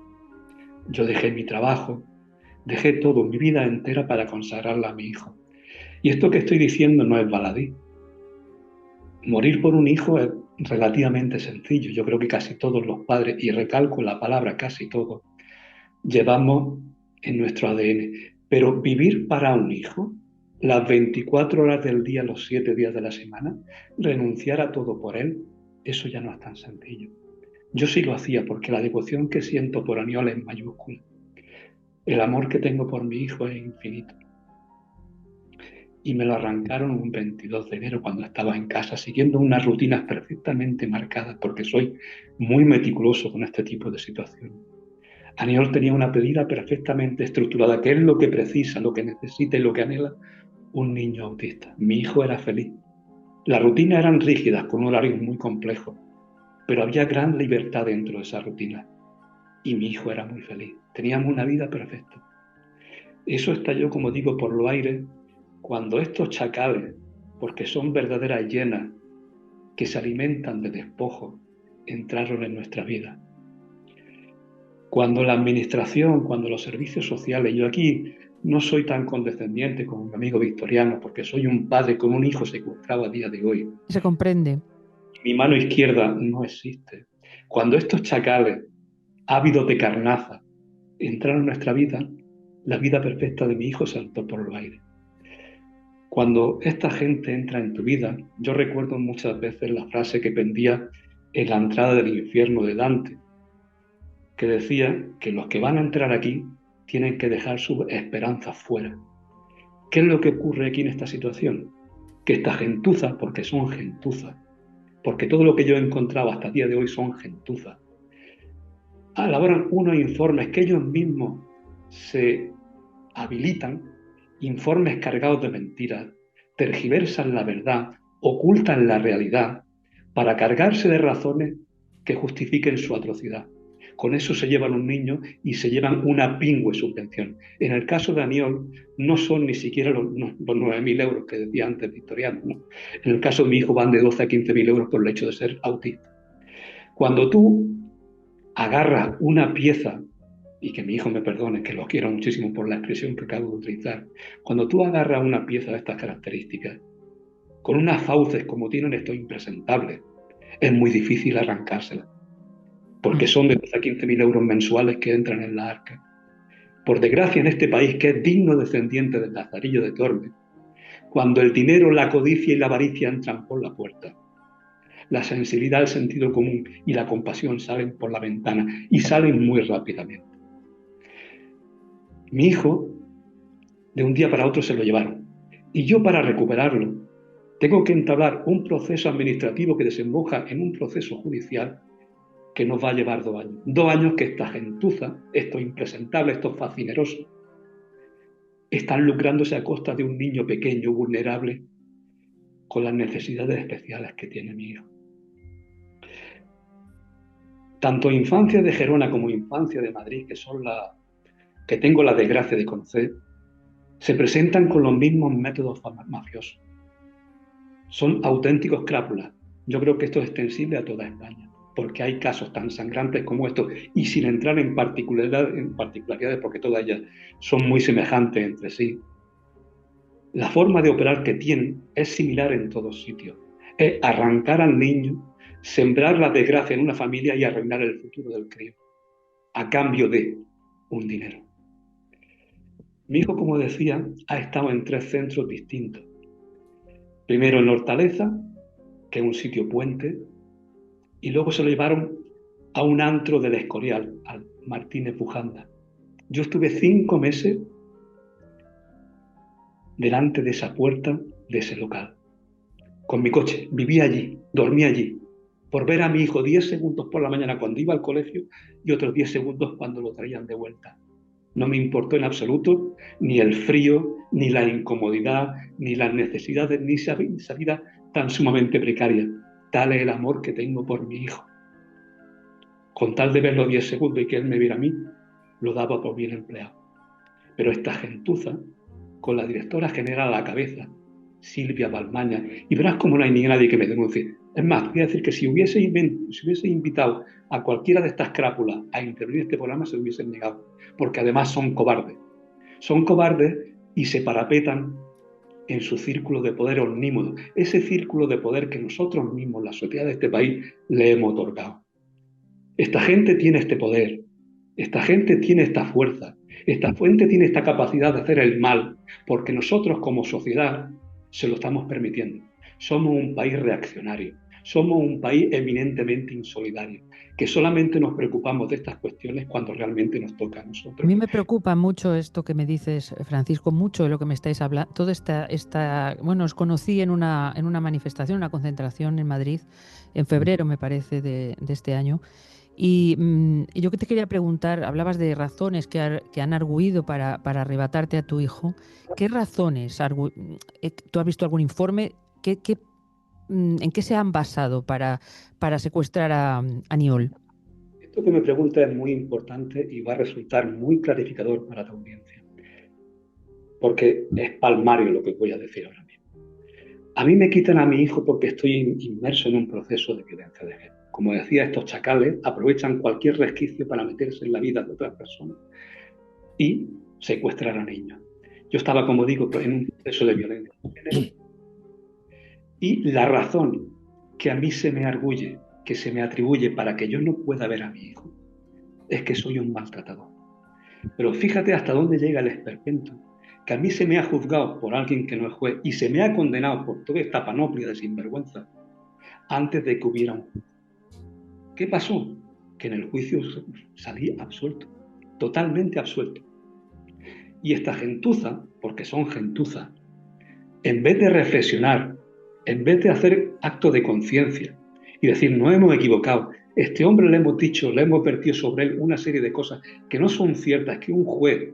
Speaker 4: Yo dejé mi trabajo, dejé todo, mi vida entera para consagrarla a mi hijo. Y esto que estoy diciendo no es baladí. Morir por un hijo es relativamente sencillo. Yo creo que casi todos los padres, y recalco la palabra casi todos, llevamos en nuestro ADN. Pero vivir para un hijo, las 24 horas del día, los 7 días de la semana, renunciar a todo por él, eso ya no es tan sencillo. Yo sí lo hacía porque la devoción que siento por Aniol es mayúscula. El amor que tengo por mi hijo es infinito. Y me lo arrancaron un 22 de enero cuando estaba en casa, siguiendo unas rutinas perfectamente marcadas, porque soy muy meticuloso con este tipo de situaciones. Aniol tenía una pedida perfectamente estructurada, que es lo que precisa, lo que necesita y lo que anhela un niño autista. Mi hijo era feliz. Las rutinas eran rígidas, con un horario muy complejo, pero había gran libertad dentro de esa rutina. Y mi hijo era muy feliz. Teníamos una vida perfecta. Eso estalló, como digo, por los aires, cuando estos chacales, porque son verdaderas hienas que se alimentan de despojos, entraron en nuestra vida. Cuando la administración, cuando los servicios sociales, yo aquí no soy tan condescendiente como mi amigo Victoriano, porque soy un padre con un hijo secuestrado a día de hoy.
Speaker 2: Se comprende.
Speaker 4: Mi mano izquierda no existe. Cuando estos chacales, ávidos de carnaza, entraron en nuestra vida, la vida perfecta de mi hijo saltó por los aires. Cuando esta gente entra en tu vida, yo recuerdo muchas veces la frase que pendía en la entrada del infierno de Dante, que decía que los que van a entrar aquí tienen que dejar sus esperanzas fuera. ¿Qué es lo que ocurre aquí en esta situación? Que esta gentuza, porque son gentuzas, porque todo lo que yo he encontrado hasta el día de hoy son gentuzas, elaboran unos informes que ellos mismos se habilitan, informes cargados de mentiras, tergiversan la verdad, ocultan la realidad para cargarse de razones que justifiquen su atrocidad. Con eso se llevan un niño y se llevan una pingüe subvención. En el caso de Aniol no son ni siquiera los 9.000 euros que decía antes Victoriano, ¿no? En el caso de mi hijo van de 12 a 15.000 euros por el hecho de ser autista. Cuando tú agarras una pieza, y que mi hijo me perdone, que lo quiero muchísimo por la expresión que acabo de utilizar, cuando tú agarras una pieza de estas características, con unas fauces como tienen estos impresentables, es muy difícil arrancársela, porque son de 12 a 15.000 euros mensuales que entran en la arca. Por desgracia, en este país, que es digno descendiente del Lazarillo de Tormes, cuando el dinero, la codicia y la avaricia entran por la puerta, la sensibilidad, el sentido común y la compasión salen por la ventana, y salen muy rápidamente. Mi hijo, de un día para otro se lo llevaron. Y yo, para recuperarlo, tengo que entablar un proceso administrativo que desemboca en un proceso judicial que nos va a llevar 2 años. 2 años que esta gentuza, estos impresentables, estos facinerosos, están lucrándose a costa de un niño pequeño, vulnerable, con las necesidades especiales que tiene mi hijo. Tanto Infancia de Gerona como Infancia de Madrid, que son que tengo la desgracia de conocer, se presentan con los mismos métodos mafiosos. Son auténticos crápulas. Yo creo que esto es extensible a toda España. porque hay casos tan sangrantes como estos, y sin entrar en particularidades, porque todas ellas son muy semejantes entre sí. La forma de operar que tienen es similar en todos sitios. Es arrancar al niño, sembrar la desgracia en una familia y arruinar el futuro del crío, a cambio de un dinero. Mi hijo, como decía, ha estado en 3 centros distintos. Primero en Hortaleza, que es un sitio puente, y luego se lo llevaron a un antro del Escorial, al Martínez Pujanda. Yo estuve 5 meses delante de esa puerta de ese local, con mi coche, vivía allí, dormía allí, por ver a mi hijo 10 segundos por la mañana cuando iba al colegio y otros 10 segundos cuando lo traían de vuelta. No me importó en absoluto ni el frío, ni la incomodidad, ni las necesidades, ni esa vida tan sumamente precaria. Tal es el amor que tengo por mi hijo. Con tal de verlo 10 segundos y que él me viera a mí, lo daba por bien empleado. Pero esta gentuza, con la directora general a la cabeza, Silvia Balmaña, y verás cómo no hay ni nadie que me denuncie. Es más, voy a decir que si hubiese invitado a cualquiera de estas crápulas a intervenir en este programa, se lo hubiesen negado, porque además son cobardes. Son cobardes y se parapetan en su círculo de poder omnímodo, ese círculo de poder que nosotros mismos, la sociedad de este país, le hemos otorgado. Esta gente tiene este poder, esta gente tiene esta fuerza, esta gente tiene esta capacidad de hacer el mal, porque nosotros como sociedad se lo estamos permitiendo. Somos un país reaccionario, somos un país eminentemente insolidario, que solamente nos preocupamos de estas cuestiones cuando realmente nos toca a nosotros.
Speaker 2: A mí me preocupa mucho esto que me dices, Francisco, mucho de lo que me estáis hablando. Toda bueno, os conocí en una manifestación, una concentración en Madrid, en febrero, me parece, de este año. Y yo que te quería preguntar, hablabas de razones que han arguido para arrebatarte a tu hijo. ¿Qué razones? ¿Tú has visto algún informe? ¿En qué se han basado para secuestrar a Aniol?
Speaker 4: Esto que me pregunta es muy importante y va a resultar muy clarificador para tu audiencia, porque es palmario lo que voy a decir ahora mismo. A mí me quitan a mi hijo porque estoy inmerso en un proceso de violencia de género. Como decía, estos chacales aprovechan cualquier resquicio para meterse en la vida de otras personas y secuestrar a niños. Yo estaba, como digo, en un proceso de violencia de género. Y la razón que a mí se me arguye, que se me atribuye para que yo no pueda ver a mi hijo, es que soy un maltratador. Pero fíjate hasta dónde llega el esperpento, que a mí se me ha juzgado por alguien que no es juez y se me ha condenado por toda esta panoplia de sinvergüenza antes de que hubiera un juicio. ¿Qué pasó? Que en el juicio salí absuelto, totalmente absuelto. Y esta gentuza, porque son gentuza, en vez de reflexionar, en vez de hacer acto de conciencia y decir, no hemos equivocado, este hombre le hemos dicho, le hemos vertido sobre él una serie de cosas que no son ciertas, que un juez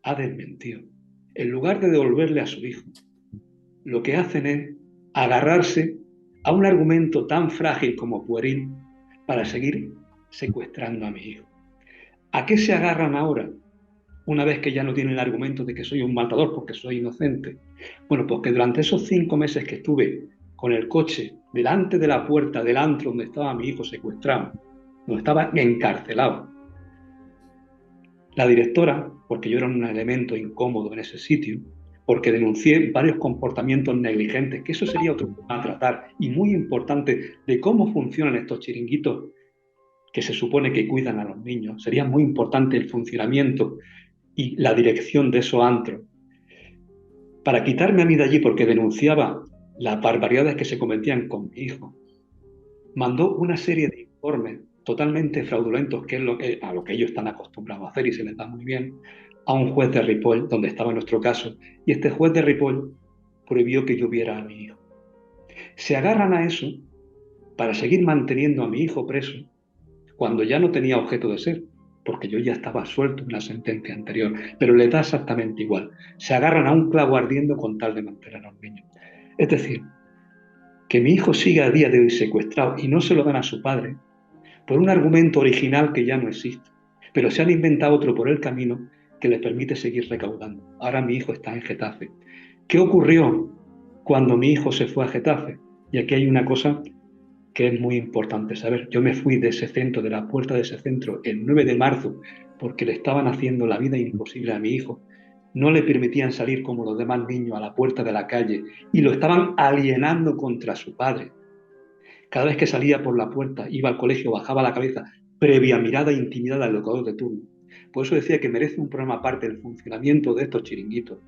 Speaker 4: ha desmentido. En lugar de devolverle a su hijo, lo que hacen es agarrarse a un argumento tan frágil como pueril para seguir secuestrando a mi hijo. ¿A qué se agarran ahora? Una vez que ya no tienen el argumento de que soy un matador porque soy inocente. Bueno, pues que durante esos 5 meses que estuve con el coche delante de la puerta del antro donde estaba mi hijo secuestrado, donde estaba encarcelado, la directora, porque yo era un elemento incómodo en ese sitio, porque denuncié varios comportamientos negligentes, que eso sería otro tema a tratar, y muy importante, de cómo funcionan estos chiringuitos que se supone que cuidan a los niños. Sería muy importante el funcionamiento y la dirección de esos antros. Para quitarme a mí de allí, porque denunciaba las barbaridades que se cometían con mi hijo, mandó una serie de informes totalmente fraudulentos, que es a lo que ellos están acostumbrados a hacer y se les da muy bien, a un juez de Ripoll, donde estaba nuestro caso, y este juez de Ripoll prohibió que yo viera a mi hijo. Se agarran a eso para seguir manteniendo a mi hijo preso cuando ya no tenía objeto de ser, porque yo ya estaba suelto en una sentencia anterior, pero le da exactamente igual. Se agarran a un clavo ardiendo con tal de mantener a los niños. Es decir, que mi hijo siga a día de hoy secuestrado y no se lo dan a su padre por un argumento original que ya no existe, pero se han inventado otro por el camino que le permite seguir recaudando. Ahora mi hijo está en Getafe. ¿Qué ocurrió cuando mi hijo se fue a Getafe? Y aquí hay una cosa que es muy importante saber. Yo me fui de ese centro, de la puerta de ese centro, el 9 de marzo, porque le estaban haciendo la vida imposible a mi hijo. No le permitían salir como los demás niños a la puerta de la calle y lo estaban alienando contra su padre. Cada vez que salía por la puerta, iba al colegio, bajaba la cabeza, previa mirada intimidada al educador de turno. Por eso decía que merece un programa aparte el funcionamiento de estos chiringuitos.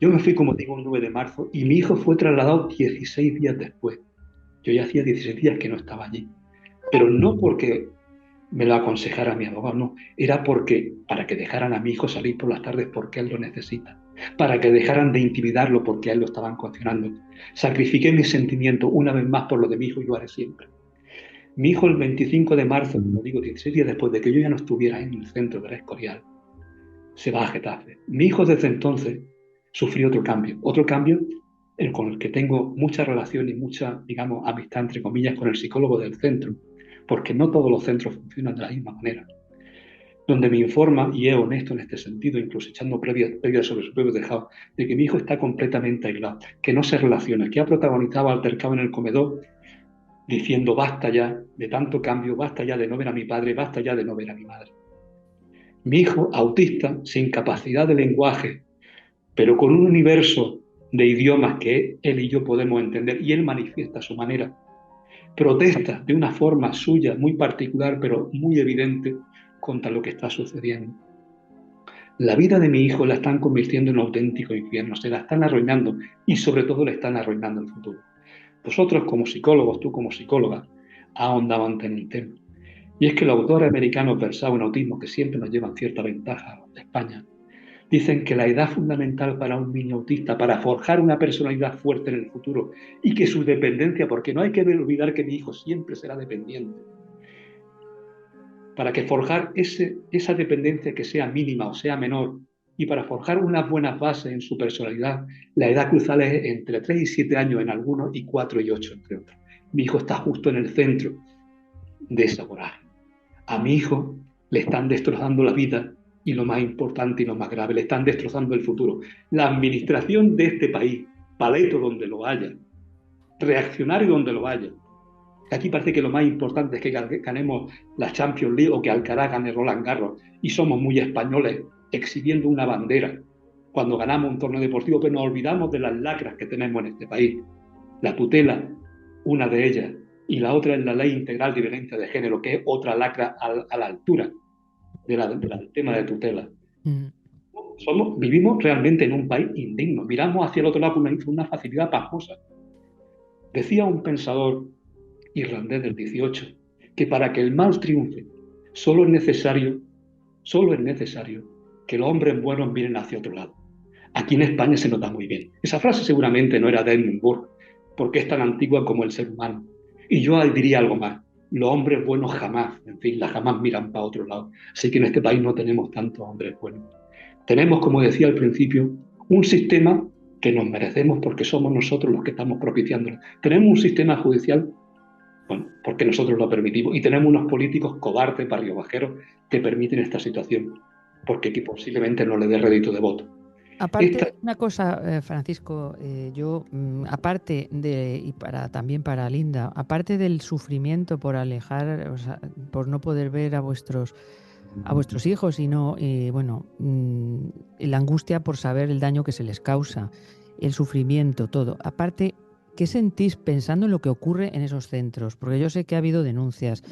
Speaker 4: Yo me fui, como digo, el 9 de marzo y mi hijo fue trasladado 16 días después. Yo ya hacía 16 días que no estaba allí. Pero no porque me lo aconsejara mi abogado, no. Era porque, para que dejaran a mi hijo salir por las tardes porque él lo necesita. Para que dejaran de intimidarlo porque a él lo estaban coaccionando. Sacrifiqué mis sentimientos una vez más por lo de mi hijo y lo haré siempre. Mi hijo el 25 de marzo, como digo, 16 días después de que yo ya no estuviera en el centro de la Escorial, se va a Getafe. Mi hijo desde entonces sufrió otro cambio con el que tengo mucha relación y mucha, digamos, amistad, entre comillas, con el psicólogo del centro, porque no todos los centros funcionan de la misma manera, donde me informa, y es honesto en este sentido, incluso echando previas sobre su propio tejado, de que mi hijo está completamente aislado, que no se relaciona, que ha protagonizado altercado en el comedor, diciendo basta ya de tanto cambio, basta ya de no ver a mi padre, basta ya de no ver a mi madre. Mi hijo, autista, sin capacidad de lenguaje, pero con un universo de idiomas que él y yo podemos entender, y él manifiesta a su manera, protesta de una forma suya muy particular, pero muy evidente, contra lo que está sucediendo. La vida de mi hijo la están convirtiendo en un auténtico infierno, se la están arruinando y sobre todo le están arruinando el futuro. Vosotros como psicólogos, tú como psicóloga, ahondabas en el tema. Y es que los autores americanos versados en autismo, que siempre nos llevan cierta ventaja a los de España, dicen que la edad fundamental para un niño autista, para forjar una personalidad fuerte en el futuro y que su dependencia, porque no hay que olvidar que mi hijo siempre será dependiente, para que forjar esa dependencia que sea mínima o sea menor y para forjar unas buenas bases en su personalidad, la edad crucial es entre 3 y 7 años en algunos y 4 y 8 entre otros. Mi hijo está justo en el centro de esa vorágine. A mi hijo le están destrozando la vida y lo más importante y lo más grave, le están destrozando el futuro. La administración de este país, paleto donde lo haya, reaccionario donde lo haya. Aquí parece que lo más importante es que ganemos la Champions League o que Alcaraz gane Roland Garros y somos muy españoles exhibiendo una bandera cuando ganamos un torneo deportivo, pero nos olvidamos de las lacras que tenemos en este país. La tutela, una de ellas, y la otra es la Ley Integral de Violencia de Género, que es otra lacra a la altura del tema de tutela. Vivimos realmente en un país indigno. Miramos hacia el otro lado con una facilidad pasmosa. Decía un pensador irlandés del 18 que para que el mal triunfe solo es necesario que los hombres buenos miren hacia otro lado. Aquí en España se nota muy bien. Esa frase seguramente no era de Edmund Burke, porque es tan antigua como el ser humano. Y yo diría algo más. Los hombres buenos jamás miran para otro lado. Así que en este país no tenemos tantos hombres buenos. Tenemos, como decía al principio, un sistema que nos merecemos porque somos nosotros los que estamos propiciándolo. Tenemos un sistema judicial, bueno, porque nosotros lo permitimos, y tenemos unos políticos cobardes, barriobajeros, que permiten esta situación, porque posiblemente no le dé rédito de voto.
Speaker 2: Aparte, una cosa, Francisco, aparte de, y también para Linda, aparte del sufrimiento por alejar, o sea, por no poder ver a vuestros hijos y la angustia por saber el daño que se les causa, el sufrimiento, todo. Aparte, ¿qué sentís pensando en lo que ocurre en esos centros? Porque yo sé que ha habido denuncias,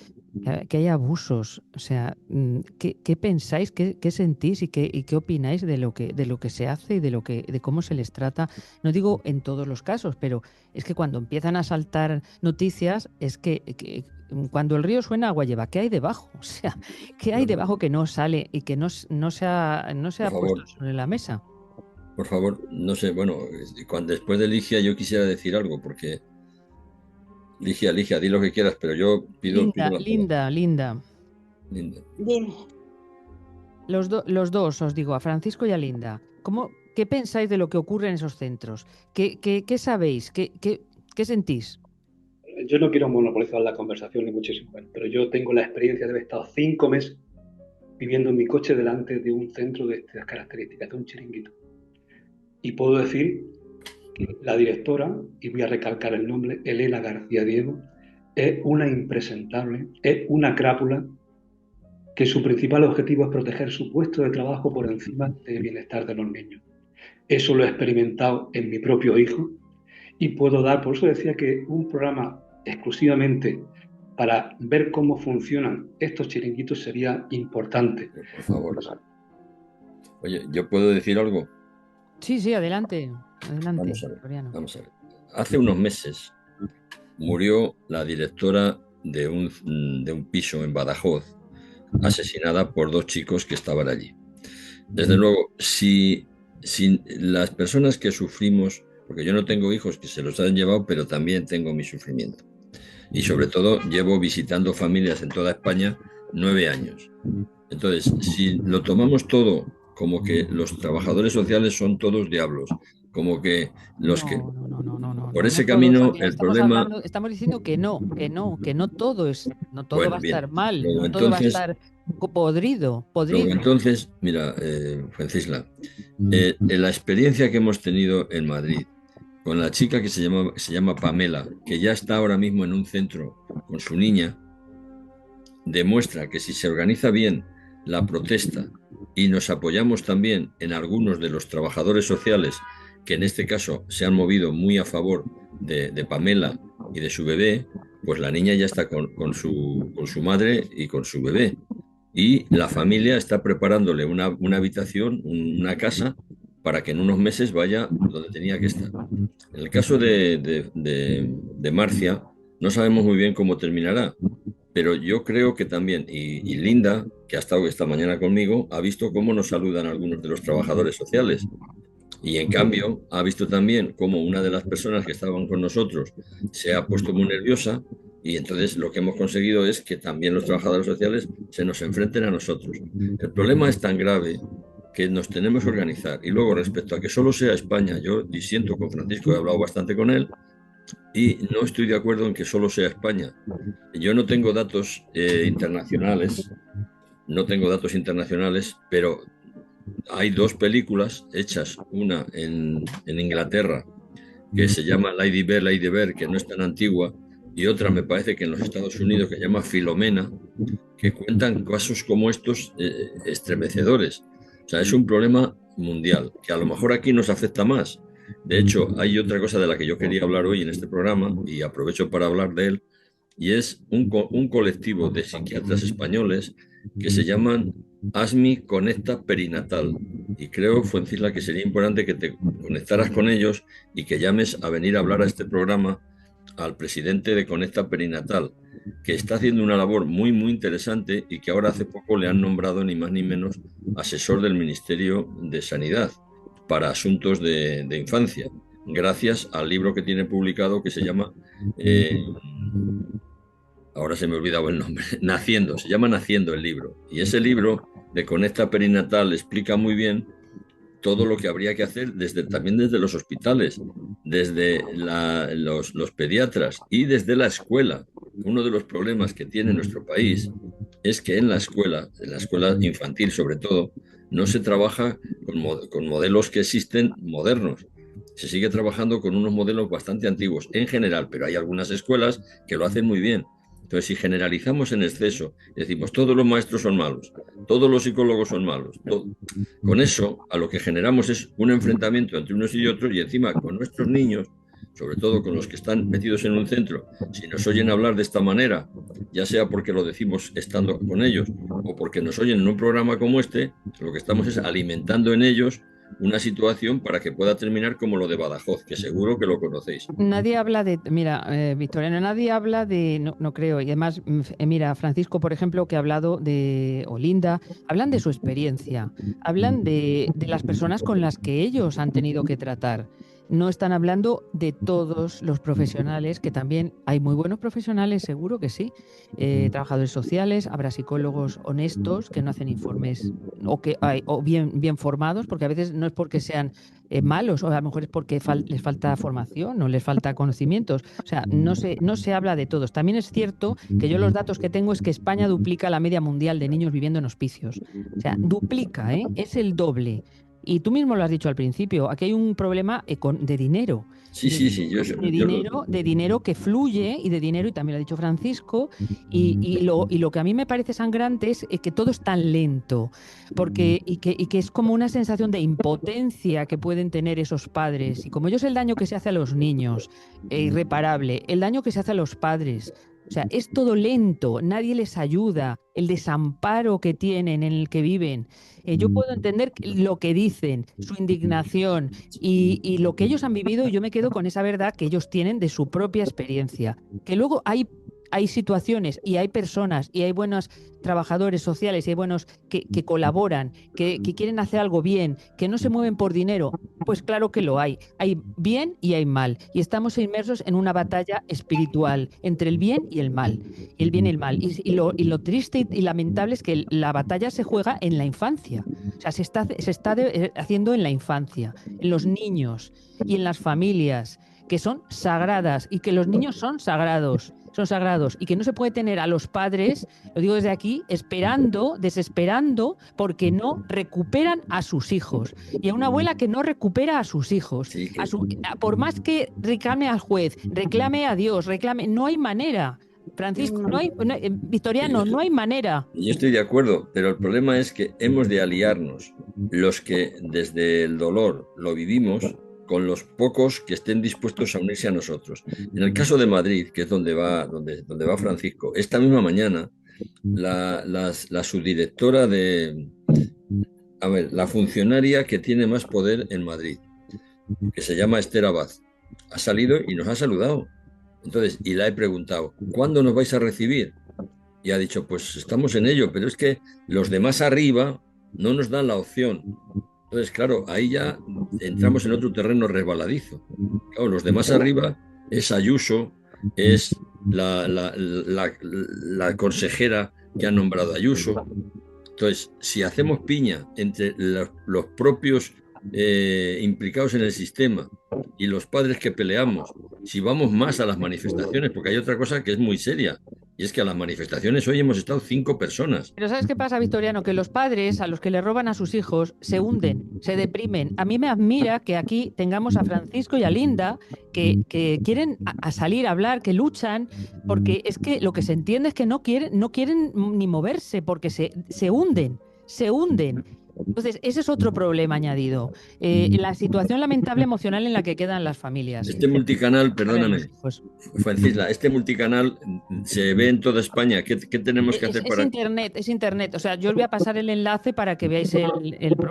Speaker 2: que hay abusos. O sea, ¿qué pensáis, qué sentís y qué opináis de lo que se hace y de cómo se les trata? No digo en todos los casos, pero es que cuando empiezan a saltar noticias, es que cuando el río suena, agua lleva. ¿Qué hay debajo? O sea, ¿qué hay debajo que no sale y que no se ha puesto sobre la mesa?
Speaker 3: Por favor, no sé, bueno, después de Ligia yo quisiera decir algo, porque Ligia, di lo que quieras, pero yo pido
Speaker 2: Linda.
Speaker 5: Dime.
Speaker 2: Los dos, os digo, a Francisco y a Linda. ¿Qué pensáis de lo que ocurre en esos centros? ¿Qué sabéis? ¿Qué sentís?
Speaker 4: Yo no quiero monopolizar la conversación ni muchísimo menos, pero yo tengo la experiencia de haber estado 5 meses viviendo en mi coche delante de un centro de estas características, de un chiringuito. Y puedo decir que la directora, y voy a recalcar el nombre, Elena García Diego, es una impresentable, es una crápula que su principal objetivo es proteger su puesto de trabajo por encima del bienestar de los niños. Eso lo he experimentado en mi propio hijo y puedo dar, por eso decía que un programa exclusivamente para ver cómo funcionan estos chiringuitos sería importante.
Speaker 3: Por favor. Oye, ¿yo puedo decir algo?
Speaker 2: Sí, adelante. Adelante,
Speaker 3: Vamos a ver,
Speaker 2: Floriano.
Speaker 3: vamos a ver. Hace unos meses murió la directora de un piso en Badajoz, asesinada por 2 chicos que estaban allí. Desde luego, si las personas que sufrimos, porque yo no tengo hijos que se los han llevado, pero también tengo mi sufrimiento. Y sobre todo llevo visitando familias en toda España 9 años. Entonces, si lo tomamos todo como que los trabajadores sociales son todos diablos, como que los que...
Speaker 2: No.
Speaker 3: Por ese
Speaker 2: todos,
Speaker 3: camino,
Speaker 2: Javier,
Speaker 3: el problema...
Speaker 2: estamos diciendo que no todo es, no todo
Speaker 3: Bueno,
Speaker 2: va a
Speaker 3: bien.
Speaker 2: estar mal,
Speaker 3: Luego
Speaker 2: no todo va a
Speaker 3: entonces,
Speaker 2: estar podrido.
Speaker 3: luego entonces, mira, Francisla, en la experiencia que hemos tenido en Madrid con la chica que se llama Pamela, que ya está ahora mismo en un centro con su niña, demuestra que si se organiza bien la protesta y nos apoyamos también en algunos de los trabajadores sociales que en este caso se han movido muy a favor de Pamela y de su bebé, pues la niña ya está con su madre y con su bebé. Y la familia está preparándole una habitación, una casa, para que en unos meses vaya donde tenía que estar. En el caso de Marcia, no sabemos muy bien cómo terminará, pero yo creo que también, y Linda, que ha estado esta mañana conmigo, ha visto cómo nos saludan algunos de los trabajadores sociales. Y en cambio, ha visto también cómo una de las personas que estaban con nosotros se ha puesto muy nerviosa y entonces lo que hemos conseguido es que también los trabajadores sociales se nos enfrenten a nosotros. El problema es tan grave que nos tenemos que organizar. Y luego, respecto a que solo sea España, yo disiento con Francisco, he hablado bastante con él, y no estoy de acuerdo en que solo sea España. Yo no tengo datos internacionales, pero hay 2 películas hechas, una en Inglaterra, que se llama Lady Bird, que no es tan antigua, y otra me parece que en los Estados Unidos, que se llama Filomena, que cuentan casos como estos estremecedores. O sea, es un problema mundial, que a lo mejor aquí nos afecta más. De hecho, hay otra cosa de la que yo quería hablar hoy en este programa, y aprovecho para hablar de él, y es un colectivo de psiquiatras españoles que se llaman ASMI Conecta Perinatal. Y creo, Fuencila, que sería importante que te conectaras con ellos y que llames a venir a hablar a este programa al presidente de Conecta Perinatal, que está haciendo una labor muy, muy interesante y que ahora hace poco le han nombrado ni más ni menos asesor del Ministerio de Sanidad para asuntos de infancia, gracias al libro que tiene publicado que se llama... ahora se me ha olvidado el nombre, Naciendo, se llama Naciendo el libro. Y ese libro de Conecta Perinatal explica muy bien todo lo que habría que hacer también desde los hospitales, desde los pediatras y desde la escuela. Uno de los problemas que tiene nuestro país es que en la escuela infantil sobre todo, no se trabaja con modelos que existen modernos. Se sigue trabajando con unos modelos bastante antiguos en general, pero hay algunas escuelas que lo hacen muy bien. Entonces, si generalizamos en exceso, decimos todos los maestros son malos, todos los psicólogos son malos, con eso a lo que generamos es un enfrentamiento entre unos y otros, y encima con nuestros niños, sobre todo con los que están metidos en un centro, si nos oyen hablar de esta manera, ya sea porque lo decimos estando con ellos o porque nos oyen en un programa como este, lo que estamos es alimentando en ellos una situación para que pueda terminar como lo de Badajoz, que seguro que lo conocéis.
Speaker 2: Nadie habla de, mira, Victoriano, nadie habla de, no creo, y además, mira, Francisco, por ejemplo, que ha hablado de Olinda, hablan de su experiencia, hablan de las personas con las que ellos han tenido que tratar. No están hablando de todos los profesionales, que también hay muy buenos profesionales, seguro que sí, trabajadores sociales, habrá psicólogos honestos que no hacen informes o bien formados, porque a veces no es porque sean malos, o a lo mejor es porque les falta formación o les falta conocimientos. O sea, no se habla de todos. También es cierto que yo los datos que tengo es que España duplica la media mundial de niños viviendo en hospicios. O sea, duplica, es el doble. Y tú mismo lo has dicho al principio, aquí hay un problema de dinero.
Speaker 3: Sí,
Speaker 2: De dinero que fluye y de dinero, y también lo ha dicho Francisco, y lo que a mí me parece sangrante es que todo es tan lento, y que es como una sensación de impotencia que pueden tener esos padres. Y como yo sé el daño que se hace a los niños, irreparable, el daño que se hace a los padres, o sea, es todo lento, nadie les ayuda, el desamparo que tienen, en el que viven. Yo puedo entender lo que dicen, su indignación y lo que ellos han vivido, y yo me quedo con esa verdad que ellos tienen de su propia experiencia. Que luego hay situaciones y hay personas y hay buenos trabajadores sociales y hay buenos que colaboran, que quieren hacer algo bien, que no se mueven por dinero. Pues claro que lo hay. Hay bien y hay mal. Y estamos inmersos en una batalla espiritual entre el bien y el mal. El bien y el mal. Y lo triste y lamentable es que la batalla se juega en la infancia. O sea, se está haciendo en la infancia, en los niños y en las familias, que son sagradas, y que los niños son sagrados y que no se puede tener a los padres, lo digo desde aquí, desesperando porque no recuperan a sus hijos, y a una abuela que no recupera a sus hijos,
Speaker 3: Sí,
Speaker 2: por más que reclame al juez, reclame a Dios, no hay manera. Francisco, Victoriano, no hay manera.
Speaker 3: Yo estoy de acuerdo, pero el problema es que hemos de aliarnos los que desde el dolor lo vivimos con los pocos que estén dispuestos a unirse a nosotros. En el caso de Madrid, que es donde va Francisco, esta misma mañana la subdirectora la funcionaria que tiene más poder en Madrid, que se llama Esther Abad, ha salido y nos ha saludado. Entonces, y la he preguntado, ¿cuándo nos vais a recibir? Y ha dicho, pues estamos en ello, pero es que los demás arriba no nos dan la opción. Entonces, claro, ahí ya entramos en otro terreno resbaladizo. Claro, los demás arriba es Ayuso, es la consejera que ha nombrado Ayuso. Entonces, si hacemos piña entre los propios implicados en el sistema y los padres que peleamos, si vamos más a las manifestaciones, porque hay otra cosa que es muy seria, y es que a las manifestaciones hoy hemos estado 5 personas.
Speaker 2: Pero ¿sabes qué pasa, Victoriano? Que los padres a los que le roban a sus hijos se hunden, se deprimen. A mí me admira que aquí tengamos a Francisco y a Linda que quieren salir a hablar, que luchan, porque es que lo que se entiende es que no quieren ni moverse, porque se hunden. Entonces, ese es otro problema añadido. La situación lamentable emocional en la que quedan las familias.
Speaker 3: Este multicanal, perdóname, Francisla, este multicanal se ve en toda España. ¿Qué tenemos que hacer para...?
Speaker 2: Es internet. O sea, yo os voy a pasar el enlace para que veáis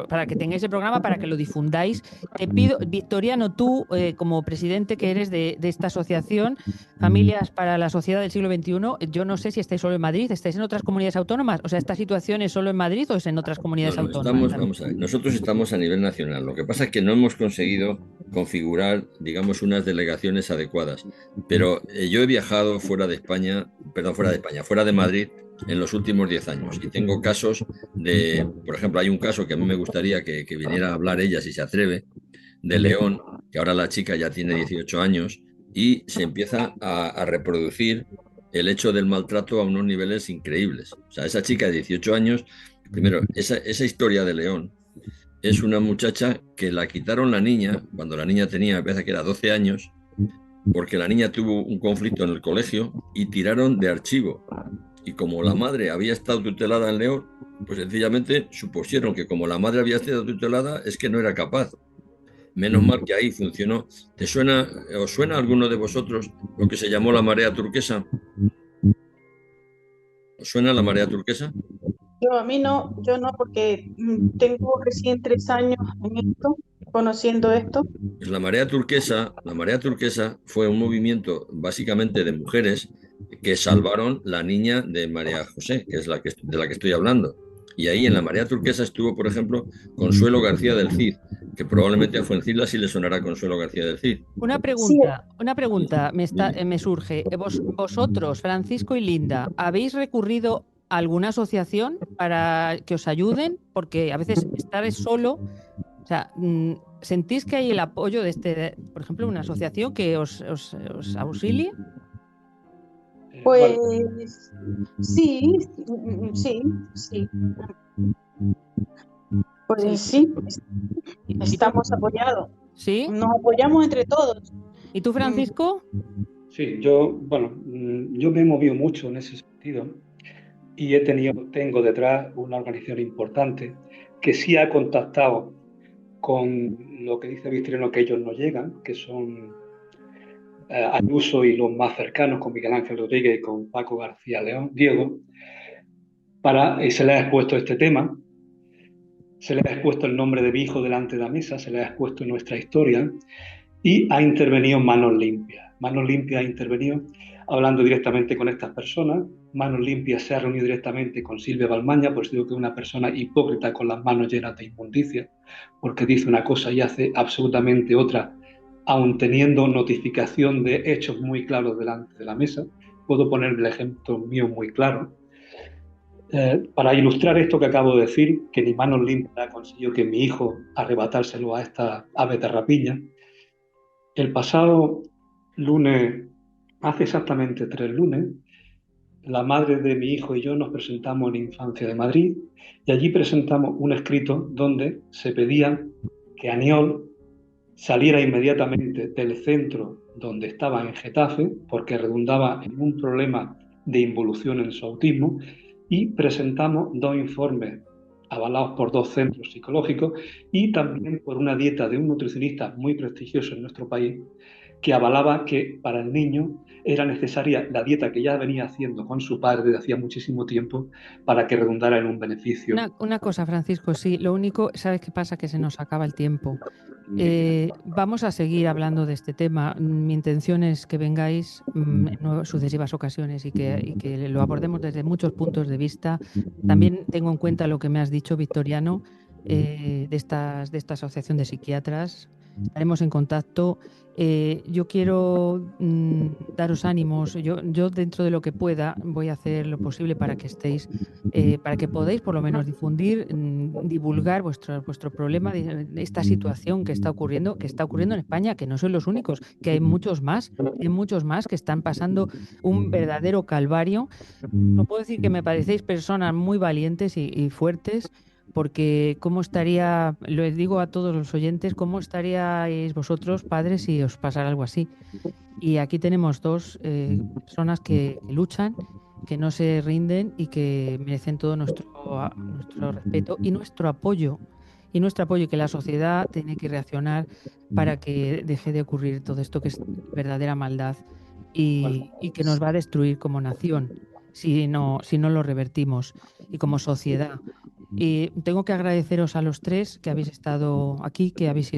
Speaker 2: para que tengáis el programa, para que lo difundáis. Te pido, Victoriano, tú, como presidente que eres de esta asociación, Familias para la Sociedad del Siglo XXI, yo no sé si estáis solo en Madrid, estáis en otras comunidades autónomas. O sea, ¿esta situación es solo en Madrid o es en otras comunidades autónomas?
Speaker 3: Vamos a ver, nosotros estamos a nivel nacional. Lo que pasa es que no hemos conseguido configurar, digamos, unas delegaciones adecuadas. Pero yo he viajado fuera de Madrid en los últimos 10 años. Y tengo casos por ejemplo, hay un caso que a mí me gustaría que viniera a hablar ella, si se atreve, de León, que ahora la chica ya tiene 18 años y se empieza a reproducir el hecho del maltrato a unos niveles increíbles. O sea, esa chica de 18 años, primero, esa historia de León es una muchacha que la quitaron la niña, cuando la niña tenía, me parece que era 12 años, porque la niña tuvo un conflicto en el colegio y tiraron de archivo. Y como la madre había estado tutelada en León, pues sencillamente supusieron que como la madre había estado tutelada es que no era capaz. Menos mal que ahí funcionó. ¿Os suena a alguno de vosotros lo que se llamó la marea turquesa? ¿Os suena la marea turquesa?
Speaker 5: Yo no, porque tengo recién 3 años en esto, conociendo esto.
Speaker 3: Pues la marea turquesa fue un movimiento básicamente de mujeres que salvaron la niña de María José, que es de la que estoy hablando. Y ahí en la marea turquesa estuvo, por ejemplo, Consuelo García del Cid, que probablemente a Fuengirola sí le sonará Consuelo García del Cid.
Speaker 2: Una pregunta me surge. Vosotros, Francisco y Linda, ¿habéis recurrido a alguna asociación para que os ayuden? Porque a veces estar solo, o sea, ¿sentís que hay el apoyo de por ejemplo, una asociación que os auxilie?
Speaker 5: Pues sí. Pues sí, estamos apoyados.
Speaker 2: ¿Sí?
Speaker 5: Nos apoyamos entre todos.
Speaker 2: ¿Y tú, Francisco?
Speaker 4: Sí, yo me he movido mucho en ese sentido y tengo detrás una organización importante que sí ha contactado con lo que dice Victoriano, que ellos no llegan, que son Ayuso y los más cercanos, con Miguel Ángel Rodríguez y con Paco García León, Diego, y se les ha expuesto este tema, se les ha expuesto el nombre de mi hijo delante de la mesa, se les ha expuesto nuestra historia y ha intervenido Manos Limpias. Manos Limpias ha intervenido hablando directamente con estas personas. Manos Limpias se ha reunido directamente con Silvia Balmaña, pues digo que es una persona hipócrita con las manos llenas de inmundicia, porque dice una cosa y hace absolutamente otra, aun teniendo notificación de hechos muy claros delante de la mesa. Puedo poner el ejemplo mío muy claro. Para ilustrar esto que acabo de decir, que ni Manos Limpias ha conseguido que mi hijo arrebatárselo a esta ave de rapiña. El pasado lunes, hace exactamente 3 lunes, la madre de mi hijo y yo nos presentamos en Infancia de Madrid y allí presentamos un escrito donde se pedía que Aniol saliera inmediatamente del centro donde estaba en Getafe porque redundaba en un problema de involución en su autismo, y presentamos 2 informes avalados por 2 centros psicológicos y también por una dieta de un nutricionista muy prestigioso en nuestro país que avalaba que para el niño era necesaria la dieta que ya venía haciendo con su padre desde hacía muchísimo tiempo para que redundara en un beneficio.
Speaker 2: Una cosa, Francisco, sí, lo único, ¿sabes qué pasa? Que se nos acaba el tiempo. Vamos a seguir hablando de este tema. Mi intención es que vengáis en sucesivas ocasiones y que lo abordemos desde muchos puntos de vista. También tengo en cuenta lo que me has dicho, Victoriano, de esta asociación de psiquiatras. Estaremos en contacto. Yo quiero daros ánimos. Yo dentro de lo que pueda voy a hacer lo posible para que estéis, para que podáis por lo menos difundir, divulgar vuestro problema, de esta situación que está ocurriendo en España, que no son los únicos, que hay muchos más que están pasando un verdadero calvario. No puedo decir que me parecéis personas muy valientes y fuertes, porque cómo estaría, les digo a todos los oyentes, cómo estaríais vosotros, padres, si os pasara algo así. Y aquí tenemos 2 personas que luchan, que no se rinden y que merecen todo nuestro respeto y nuestro apoyo. Y que la sociedad tiene que reaccionar para que deje de ocurrir todo esto que es verdadera maldad y que nos va a destruir como nación si no lo revertimos, y como sociedad. Y tengo que agradeceros a los 3 que habéis estado aquí, que habéis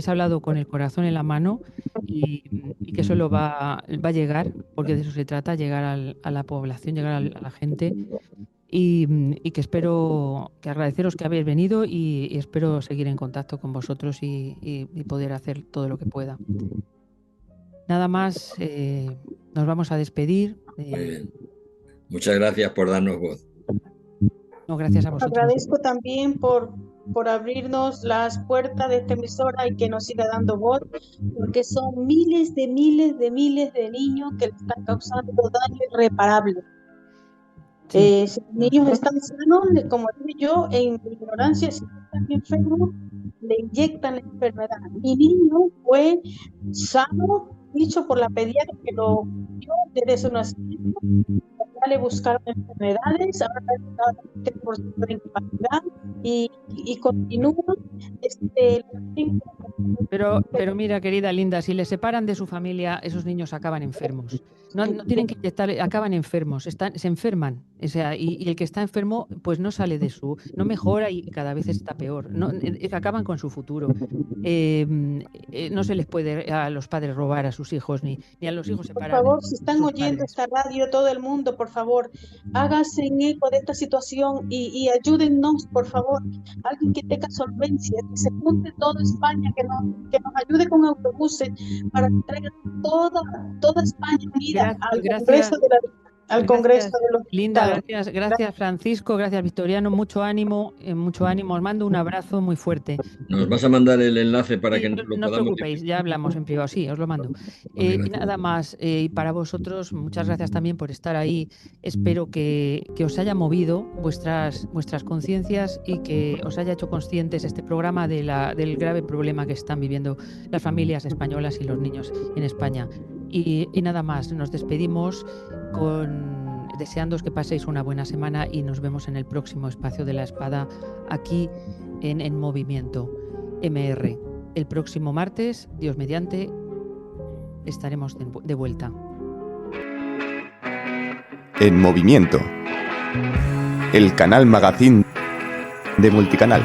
Speaker 2: hablado con el corazón en la mano, y que eso va a llegar, porque de eso se trata, llegar a la población, llegar a la gente, y que espero que agradeceros que habéis venido y espero seguir en contacto con vosotros y poder hacer todo lo que pueda. Nada más, nos vamos a despedir.
Speaker 3: Muy bien. Muchas gracias por darnos voz.
Speaker 2: No, gracias a vosotros.
Speaker 5: Agradezco también por abrirnos las puertas de esta emisora y que nos siga dando voz, porque son miles de niños que le están causando daño irreparable.
Speaker 2: Sí.
Speaker 5: Si los niños están sanos, como dije yo, en ignorancia, si están enfermos, le inyectan la enfermedad. Mi niño fue sano, dicho por la pediatra que lo vio desde su nacimiento. Ya le buscaron enfermedades, ahora está por de incapacidad y continúa.
Speaker 2: Pero mira, querida Linda, si le separan de su familia, esos niños acaban enfermos. No tienen que inyectar, acaban enfermos, se enferman. O sea, y el que está enfermo, pues no sale no mejora y cada vez está peor. Acaban con su futuro. No se les puede a los padres robar a sus hijos ni a los hijos separar.
Speaker 5: Por favor, si están oyendo esta radio, todo el mundo, por favor, háganse eco de esta situación y ayúdennos, por favor. Alguien que tenga solvencia, que se junte toda España, que nos ayude con autobuses para que traigan toda España unida al Congreso de la al Congreso de los
Speaker 2: Linda,
Speaker 5: Diputados.
Speaker 2: gracias Francisco, gracias Victoriano, mucho ánimo, os mando un abrazo muy fuerte.
Speaker 3: ¿Nos vas a mandar el enlace para
Speaker 2: Sí,
Speaker 3: que
Speaker 2: no
Speaker 3: lo
Speaker 2: os
Speaker 3: podamos
Speaker 2: preocupéis, ya hablamos en privado, sí, os lo mando. Y nada más, y para vosotros, muchas gracias también por estar ahí. Espero que os haya movido vuestras conciencias y que os haya hecho conscientes este programa del grave problema que están viviendo las familias españolas y los niños en España. Y nada más, nos despedimos deseándoos que paséis una buena semana y nos vemos en el próximo Espacio de la Espada aquí en Movimiento MR. El próximo martes, Dios mediante, estaremos de vuelta.
Speaker 1: En Movimiento, el canal Magazine de Multicanal.